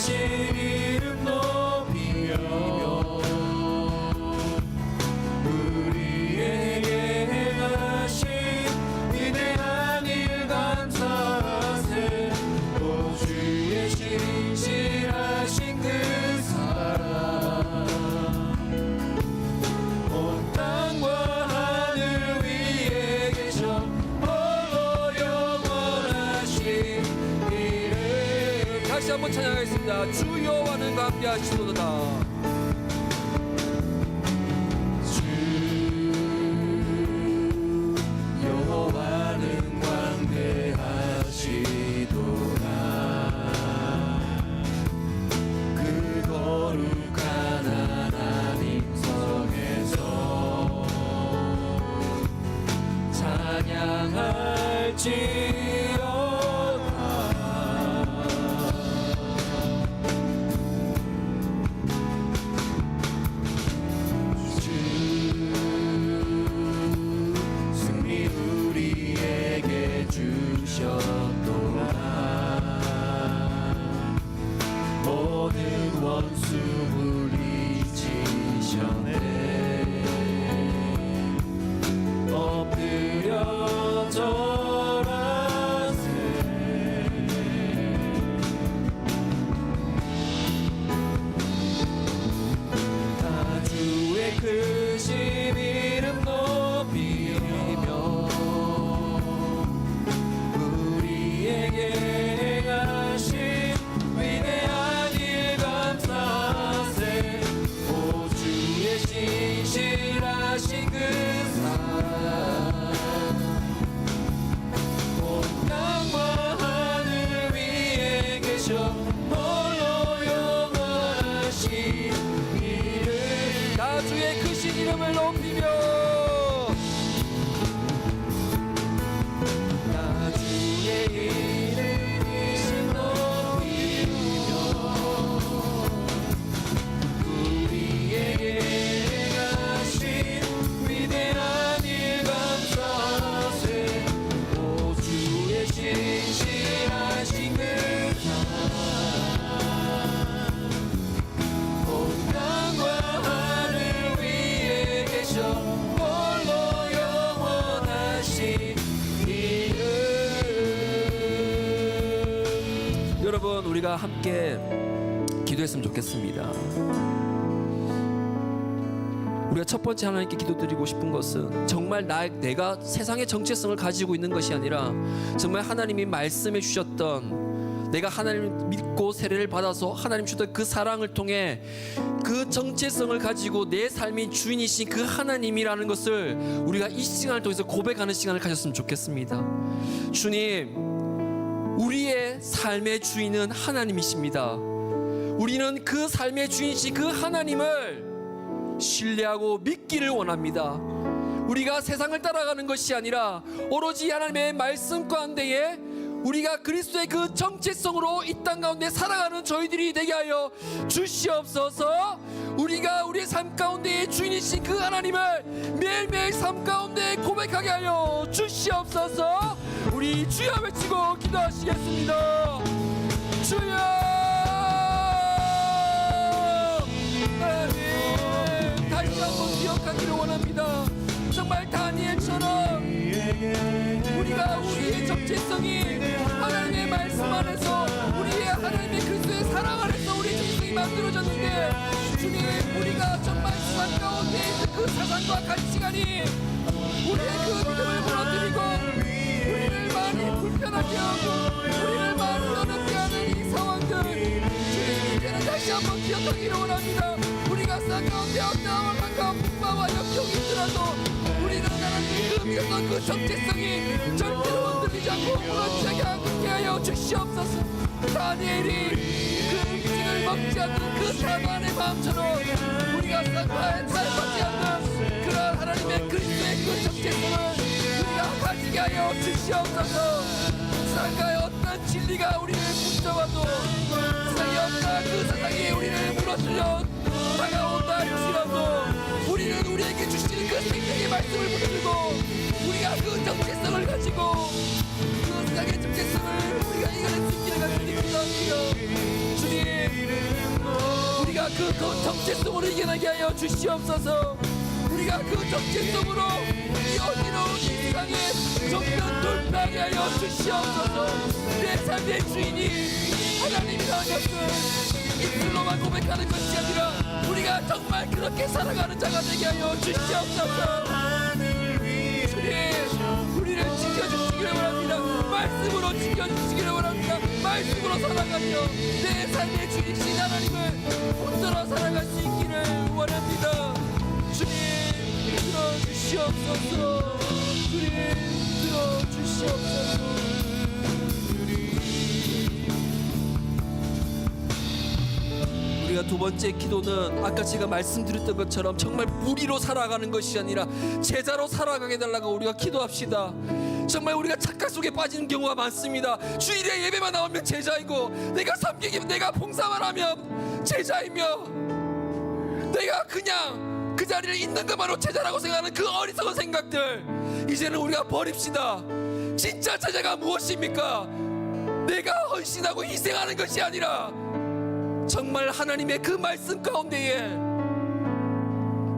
주신 이름 높이며 우리에게 행하신 위대한 일 감사하세. 오 주의 신실하신 그 사랑 온 땅과 하늘 위에 계셔 홀로 영원하신 이름. 다시 한번 찬양하겠습니다. 주 여호와는 함께 하시도다. 여호와는 광대하시도다. 그 거룩한 하나님 성에서 찬양할지어다. 승리 우리에게 주셨도다. 모든 원수 물리치셨네. 엎드려 절하세. 다 주의 크신 이름 높이며 우리에게 행하신 위대한 일 감사하세. 오 주의 신실하신 그 사랑 온 땅과 하늘 위에 계셔 홀로 영원하신 이름. 다 주의 크신 이름을 높이며 다 주의 이름 높이며 우리에게 행하신 위대한 일 감사하세. 오 주의 신실하신 그 사랑 온 땅과 하늘 위에 계셔 홀로 영원하신 이름. 여러분, 우리가 함께 기도했으면 좋겠습니다. 우리가 첫 번째 하나님께 기도드리고 싶은 것은 정말 내가 세상의 정체성을 가지고 있는 것이 아니라 정말 하나님이 말씀해 주셨던, 내가 하나님을 믿고 세례를 받아서 하나님 주셨던 그 사랑을 통해 그 정체성을 가지고 내 삶의 주인이신 그 하나님이라는 것을 우리가 이 시간을 통해서 고백하는 시간을 가졌으면 좋겠습니다. 주님, 우리의 삶의 주인은 하나님이십니다. 우리는 그 삶의 주인이신 그 하나님을 신뢰하고 믿기를 원합니다. 우리가 세상을 따라가는 것이 아니라 오로지 하나님의 말씀 가운데에 우리가 그리스도의 그 정체성으로 이 땅 가운데 살아가는 저희들이 되게 하여 주시옵소서. 우리가 우리의 삶 가운데의 주인이신 그 하나님을 매일매일 삶 가운데 고백하게 하여 주시옵소서. 우리 주여 외치고 기도하시겠습니다. 주여, 하나님, 다시 한번 기억하기를 원합니다. 정말 다니엘처럼 우리가 우리의 정체성이 하나님의 말씀 안에서, 우리의 하나님의 그리스도의 사랑 안에서 우리의 정체성이 만들어졌는데, 주님, 우리가 정말 삶 가운데 있는 그 사상과 가치관이 우리의 그 믿음을 무너뜨리고 우리를 많이 불편하게 하고 우리를 많이 어렵게 하는 이 상황들, 주님, 이제는 다시 한번 기억하기를 원합니다. 우리가 삶 가운데 어떠한 환란과 풍파와 역경이 있더라도 우리는 하나님 그 믿었던 그 정체성이 절대로 흔들리지 않고 무너지게 하여 주시옵소서. 다니엘이 그 음식을 먹지 않는 그 사관의 마음처럼 우리가 쌍화에 살지 않는 그런 하나님의 그리스도의 그 정체성을 우리가 가지게 하여 주시옵소서. 세상의 어떤 진리가 우리를 붙잡아도, 세상의 어떤 그 세상이 우리를 무너뜨려 다가온다 할지라도 우리는 우리에게 주시는 그 생명의 말씀을 붙들고 우리가 그 정체성을 가지고 그 세상의 정체성을 우리가 이겨낼 수 있기를 간절히 기도합니다. 주님, 그 정체성으로 이겨나게 하여 주시옵소서. 우리가 그 정체성으로 이 어지러운 이 세상에 정면 돌파하게 하여 주시옵소서. 내 삶의 주인이 하나님이라는 것을 입술로만 고백하는 것이 아니라 우리가 정말 그렇게 살아가는 자가 되게 하여 주시옵소서. 주님, 우리를 지켜주시기를 원합니다. 말씀으로 지켜주시기를 원합니다. 말씀으로 살아가며 내 삶의 주이신 하나님을 붙들어 살아갈 수 있기를 원합니다. 주님, 들어주시옵소서. 주님, 들어주시옵소서. 우리가 두 번째 기도는 아까 제가 말씀드렸던 것처럼 정말 무리로 살아가는 것이 아니라 제자로 살아가게 달라고 우리가 기도합시다. 정말 우리가 착각 속에 빠지는 경우가 많습니다. 주일에 예배만 나오면 제자이고, 내가 섬기기면, 내가 봉사만 하면 제자이며, 내가 그냥 그 자리에 있는 것만으로 제자라고 생각하는 그 어리석은 생각들, 이제는 우리가 버립시다. 진짜 제자가 무엇입니까? 내가 헌신하고 희생하는 것이 아니라 정말 하나님의 그 말씀 가운데에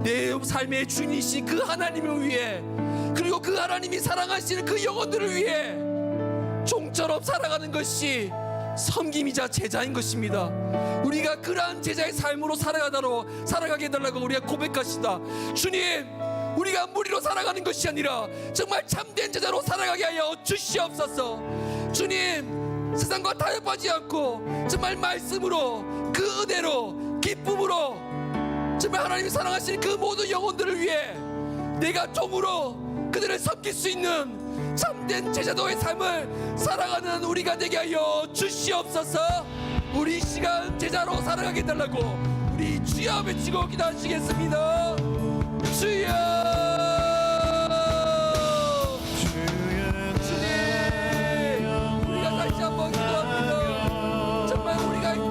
내 삶의 주인이신 그 하나님을 위해, 그리고 그 하나님이 사랑하시는 그 영혼들을 위해 종처럼 살아가는 것이 섬김이자 제자인 것입니다. 우리가 그러한 제자의 삶으로 살아가게 해달라고 우리가 고백하시다. 주님, 우리가 무리로 살아가는 것이 아니라 정말 참된 제자로 살아가게 하여 주시옵소서. 주님, 세상과 타협하지 않고 정말 말씀으로, 그 은혜로, 기쁨으로 정말 하나님이 사랑하시는 그 모든 영혼들을 위해 내가 종으로 그들을 섬길 수 있는 참된 제자도의 삶을 살아가는 우리가 되게 하여 주시옵소서. 우리 이 시간 제자로 살아가게 해달라고 우리 주여 외치고 기도하시겠습니다. 주여,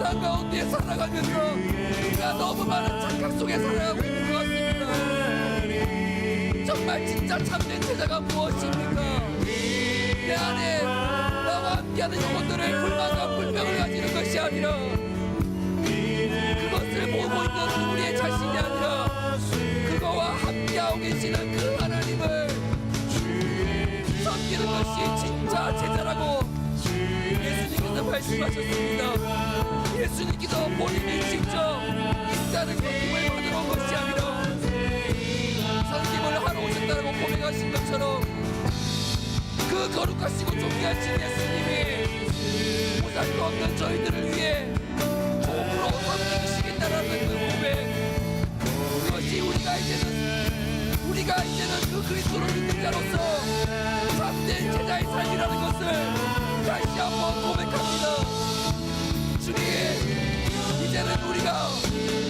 땅 가운데 살아가면서 우리가 너무 많은 착각 속에 살아가고 있는 것 같습니다. 정말 진짜 참된 제자가 무엇입니까? 내 안에 나와 함께하는 영혼들의 불만과 불명을 가지는 것이 아니라 그것을 보고 있는 우리의 자신이 아니라 그거와 함께하고 계시는 그 하나님을 섬기는 것이 진짜 제자라고 예수님께서 말씀하셨습니다. 예수님께서 본인이 직접 인자를 섬김을 받으러 온 것이 아니라 섬김을 하러 오셨다고 고백하신 것처럼 그 거룩하시고 존귀하신 예수님이 보살도 없는 저희들을 위해 종으로 섬기시겠다라는 그 고백, 그것이 우리가 이제는 그 그리스도를 믿는 자로서 참된 제자의 삶이라는 것을 다시 한번 고백합니다. 주님, 이제는 우리가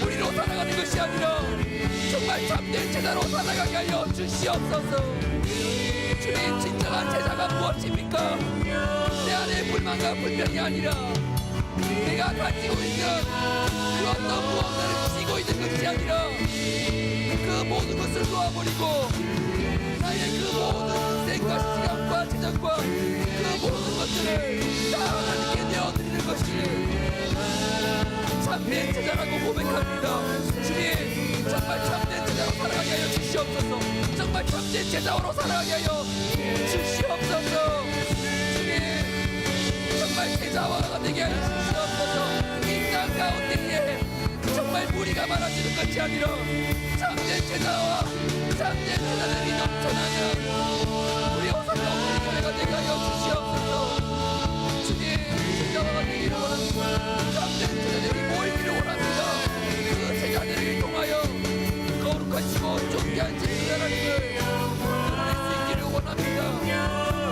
우리로 살아가는 것이 아니라 정말 참된 제자로 살아가게 하여 주시옵소서. 주님, 진정한 제자가 무엇입니까? 내 안에 불만과 불평이 아니라 내가 가지고 있는 그 어떤 무언가를 쥐고 있는 것이 아니라 그 모든 것을 놓아버리고 나의 그 모든 인생과 시간과 재정과 그 모든 것들을 다 하나님께 내어드리는 것이 참된 제자라고 고백합니다. 주님, 정말 참된 제자로 살아가게 하여 주시옵소서. 정말 참된 제자로 살아가게 하여 주시옵소서. 주님, 정말 제자가 되게 하여 주시옵소서. 인간 가운데에 정말 무리가 많아지는 것이 아니라 참된 제자와 참된 제자들이 넘쳐나는 우리 호성과 우리 교회가 되게 하여 주시옵소서. 주님, 제자가 되기를 원합니다. 참된 제자들이 모이기를 원합니다. 그 제자들을 통하여 거룩하시고 존귀한 제 하나님을 드러낼 수 있기를 원합니다.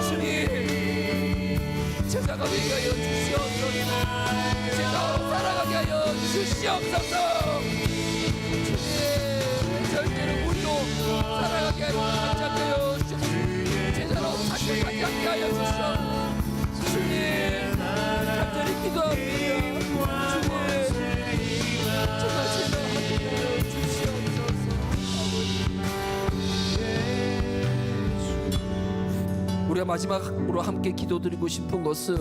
주님, 제자가 되게 하여 주시옵소서. 제자로 살아가게 하여 주시옵소서. 주님, 절대로 우리로 살아가게 하여 주시옵소서. 제자로 착각하지 않게 하여 주시옵소서. 주님, 간절히 기도합니다. 주님, 정말 제자하게 하여 주시옵소서. 우리가 마지막으로 함께 기도드리고 싶은 것은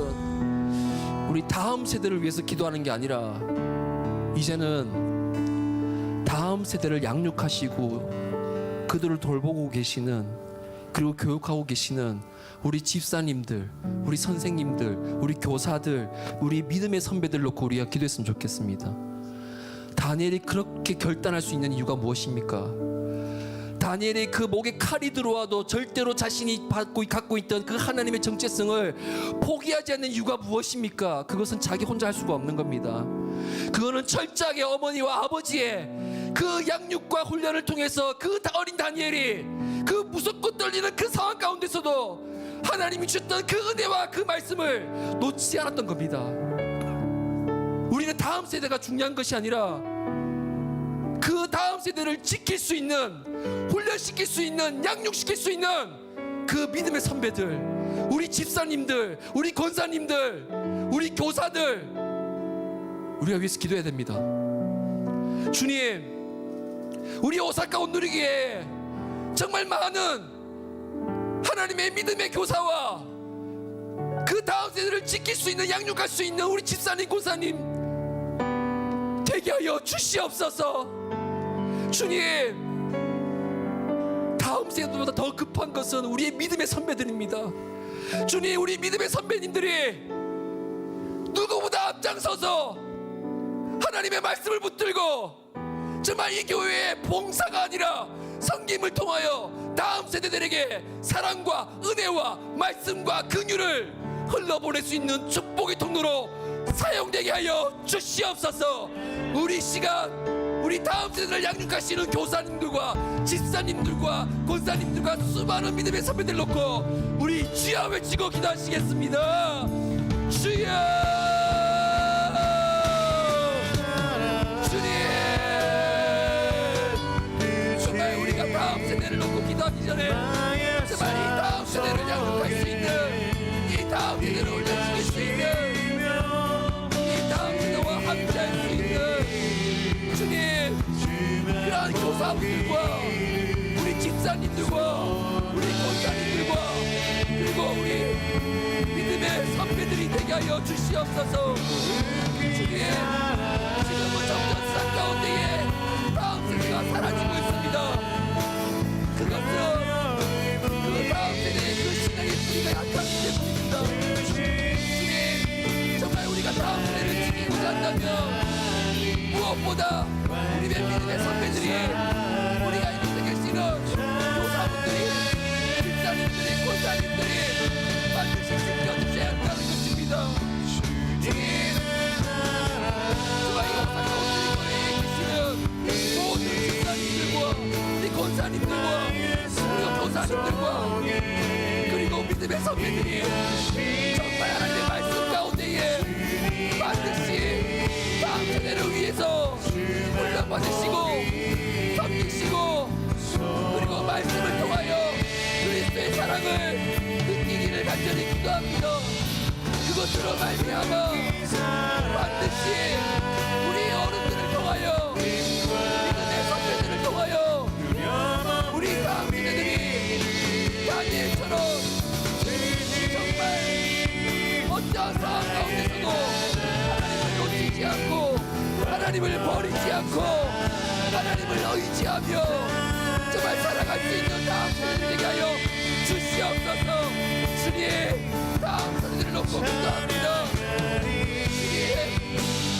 우리 다음 세대를 위해서 기도하는 게 아니라 이제는 다음 세대를 양육하시고 그들을 돌보고 계시는, 그리고 교육하고 계시는 우리 집사님들, 우리 선생님들, 우리 교사들, 우리 믿음의 선배들 놓고 우리가 기도했으면 좋겠습니다. 다니엘이 그렇게 결단할 수 있는 이유가 무엇입니까? 다니엘이 그 목에 칼이 들어와도 절대로 자신이 갖고 있던 그 하나님의 정체성을 포기하지 않는 이유가 무엇입니까? 그것은 자기 혼자 할 수가 없는 겁니다. 그거는 철저하게 어머니와 아버지의 그 양육과 훈련을 통해서 그 어린 다니엘이 그 무섭고 떨리는 그 상황 가운데서도 하나님이 주셨던 그 은혜와 그 말씀을 놓지 않았던 겁니다. 우리는 다음 세대가 중요한 것이 아니라 그 다음 세대를 지킬 수 있는, 훈련시킬 수 있는, 양육시킬 수 있는 그 믿음의 선배들, 우리 집사님들, 우리 권사님들, 우리 교사들, 우리가 위해서 기도해야 됩니다. 주님, 우리 오사카 온누리교회에 정말 많은 하나님의 믿음의 교사와 그 다음 세대를 지킬 수 있는, 양육할 수 있는 우리 집사님, 권사님 되게 하여 주시옵소서. 주님, 다음 세대보다 더 급한 것은 우리의 믿음의 선배들입니다. 주님, 우리 믿음의 선배님들이 누구보다 앞장서서 하나님의 말씀을 붙들고 정말 이 교회의 봉사가 아니라 섬김을 통하여 다음 세대들에게 사랑과 은혜와 말씀과 긍휼을 흘러보낼 수 있는 축복의 통로로 사용되게 하여 주시옵소서. 우리 시간, 우리 다음 세대를 양육하시는 교사님들과 집사님들과 권사님들과 수많은 믿음의 선배들 놓고 우리 주여 외치고 기도하시겠습니다. 주여, 주님, 정말 우리가 다음 세대를 놓고 기도하기 전에 정말 이 다음 세대를 양육할 수 있는, 이 다음 세대를 올려주실 수 있는, 이 다음 세대와 함께할 수 있는 주님, 그러한 교사분들과 우리 집사님들과 우리 권사님들과 그리고 우리 믿음의 선배들이 되게 하여 주시옵소서. 주님, 지금은 점점 산 가운데에 다음 세대가 사라지고 있습니다. 그것은 그 다음 세대의 그 신앙의 뿌리가 약하기 때문입니다. 주님, 정말 우리가 다음 세대를 지키고자 한다면 무엇보다 우리의 믿음의 선배들이, 우리가 이 곳에 계시는 교사분들이, 집사님들이, 권사님들이 반드시 지켜주셔야 한다는 것입니다. 주님, 정말 이 오사카 온누리교회에 계시는 모든 집사님들과 우리 권사님들과 우리 교사님들과 그리고 믿음의 선배들이 정말 하나님의 말씀 가운데에 반드시 다음 세대를 위해서 훈련받으시고 섬기시고 그리고 말씀을 통하여 그리스도의 사랑을 느끼기를 간절히 기도합니다. 그것으로 말미암아 반드시 우리 어른들을 통하여, 믿음의 선배들을 통하여 우리 다음 세대들이 다니엘처럼 정말 어떠한 상황 가운데서도 하나님을 놓치지 않고 하나님을 버리지 않고 하나님을 의지하며 정말 살아갈 수 있는 다음 세대를 되게 하여 주시옵소서. 주님, 다음 세대를 놓고 기도합니다. 주님,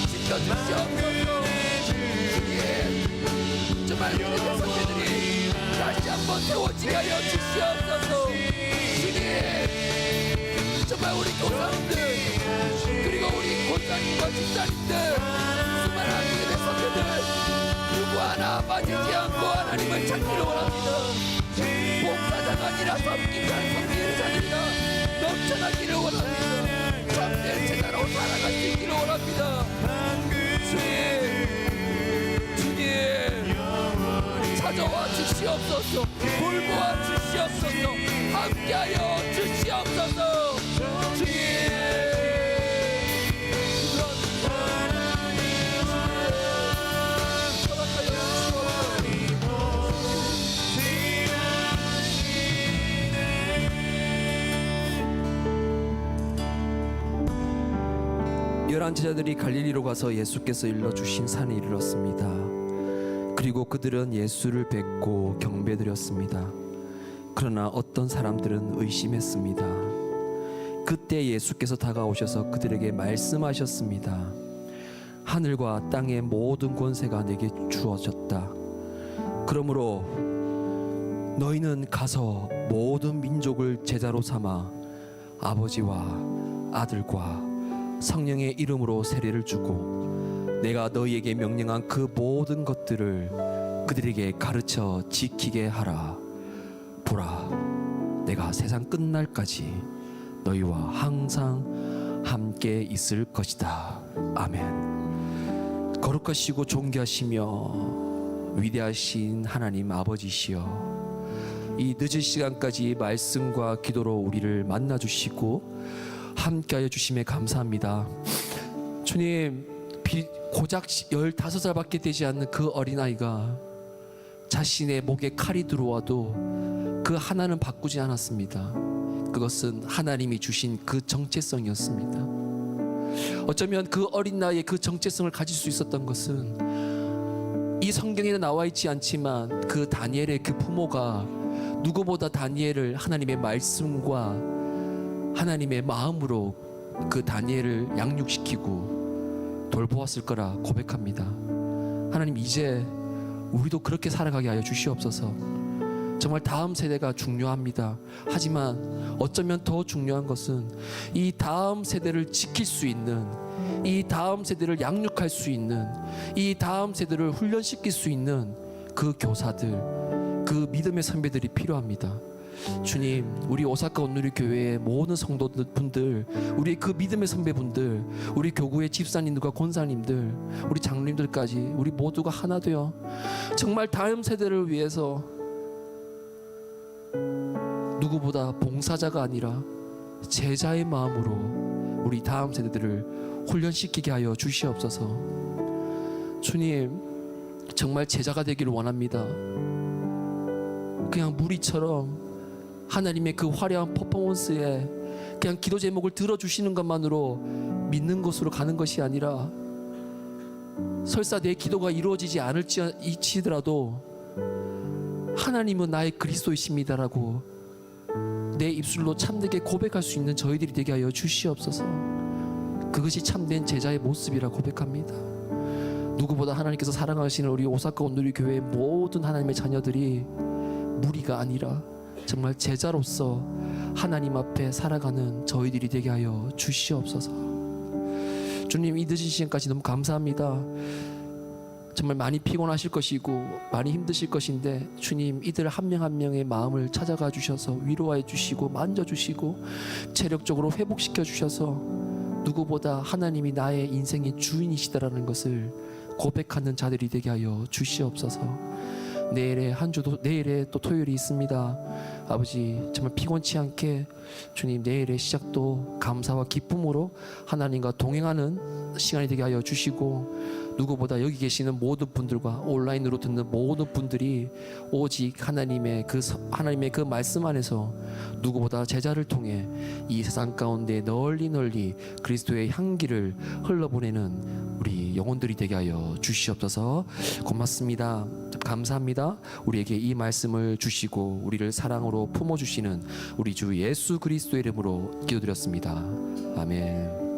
지켜주시옵소서. 주님, 정말 믿음의 선배들이 다시 한번 세워지게 하여 주시옵소서. 주님, 정말 우리 교사님들 그리고 우리 권사님과 집사님들 수많은 믿음의 선배들 누구 하나 빠지지 않고 하나님을 찾기를 원합니다. 봉사자가 아니라 섬기는 자들이라 넘쳐나기를 원합니다. 참된 제자로 살아갈 수 있기를 원합니다. 주님, 찾아와 주시옵소서. 돌보아 주시옵소서. 함께하여 주시옵소서. 주님, 열한 제자들이 갈릴리로 가서 예수께서 일러주신 산에 이르렀습니다. 그리고 그들은 예수를 뵙고 경배드렸습니다. 그러나 어떤 사람들은 의심했습니다. 그때 예수께서 다가오셔서 그들에게 말씀하셨습니다. 하늘과 땅의 모든 권세가 내게 주어졌다. 그러므로 너희는 가서 모든 민족을 제자로 삼아 아버지와 아들과 성령의 이름으로 세례를 주고 내가 너희에게 명령한 그 모든 것들을 그들에게 가르쳐 지키게 하라. 보라, 내가 세상 끝날까지 너희와 항상 함께 있을 것이다. 아멘. 거룩하시고 존귀하시며 위대하신 하나님 아버지시여, 이 늦은 시간까지 말씀과 기도로 우리를 만나주시고 함께하여 주심에 감사합니다. 주님, 고작 15살밖에 되지 않는 그 어린아이가 자신의 목에 칼이 들어와도 그 하나는 바꾸지 않았습니다. 그것은 하나님이 주신 그 정체성이었습니다. 어쩌면 그 어린 나이에 그 정체성을 가질 수 있었던 것은 이 성경에는 나와 있지 않지만 그 다니엘의 그 부모가 누구보다 다니엘을 하나님의 말씀과 하나님의 마음으로 그 다니엘을 양육시키고 돌보았을 거라 고백합니다. 하나님, 이제 우리도 그렇게 살아가게 하여 주시옵소서. 정말 다음 세대가 중요합니다. 하지만 어쩌면 더 중요한 것은 이 다음 세대를 지킬 수 있는, 이 다음 세대를 양육할 수 있는, 이 다음 세대를 훈련시킬 수 있는 그 교사들, 그 믿음의 선배들이 필요합니다. 주님, 우리 오사카 온누리 교회의 모든 성도분들, 우리 그 믿음의 선배분들, 우리 교구의 집사님들과 권사님들, 우리 장로님들까지 우리 모두가 하나 되어 정말 다음 세대를 위해서 누구보다 봉사자가 아니라 제자의 마음으로 우리 다음 세대들을 훈련시키게 하여 주시옵소서. 주님, 정말 제자가 되기를 원합니다. 그냥 무리처럼 하나님의 그 화려한 퍼포먼스에 그냥 기도 제목을 들어주시는 것만으로 믿는 것으로 가는 것이 아니라, 설사 내 기도가 이루어지지 않을지라도 하나님은 나의 그리스도이십니다라고 내 입술로 참되게 고백할 수 있는 저희들이 되게 하여 주시옵소서. 그것이 참된 제자의 모습이라 고백합니다. 누구보다 하나님께서 사랑하시는 우리 오사카 온누리 교회의 모든 하나님의 자녀들이 무리가 아니라 정말 제자로서 하나님 앞에 살아가는 저희들이 되게 하여 주시옵소서. 주님, 이 늦은 시간까지 너무 감사합니다. 정말 많이 피곤하실 것이고 많이 힘드실 것인데, 주님, 이들 한 명 한 명의 마음을 찾아가 주셔서 위로해 주시고 만져주시고 체력적으로 회복시켜 주셔서 누구보다 하나님이 나의 인생의 주인이시다라는 것을 고백하는 자들이 되게 하여 주시옵소서. 내일에 또 토요일이 있습니다. 아버지, 정말 피곤치 않게 주님, 내일의 시작도 감사와 기쁨으로 하나님과 동행하는 시간이 되게 하여 주시고, 누구보다 여기 계시는 모든 분들과 온라인으로 듣는 모든 분들이 오직 하나님의 그 말씀 안에서 누구보다 제자를 통해 이 세상 가운데 널리 그리스도의 향기를 흘러보내는 우리 영혼들이 되게 하여 주시옵소서. 고맙습니다. 감사합니다. 우리에게 이 말씀을 주시고 우리를 사랑으로 품어주시는 우리 주 예수 그리스도의 이름으로 기도드렸습니다. 아멘.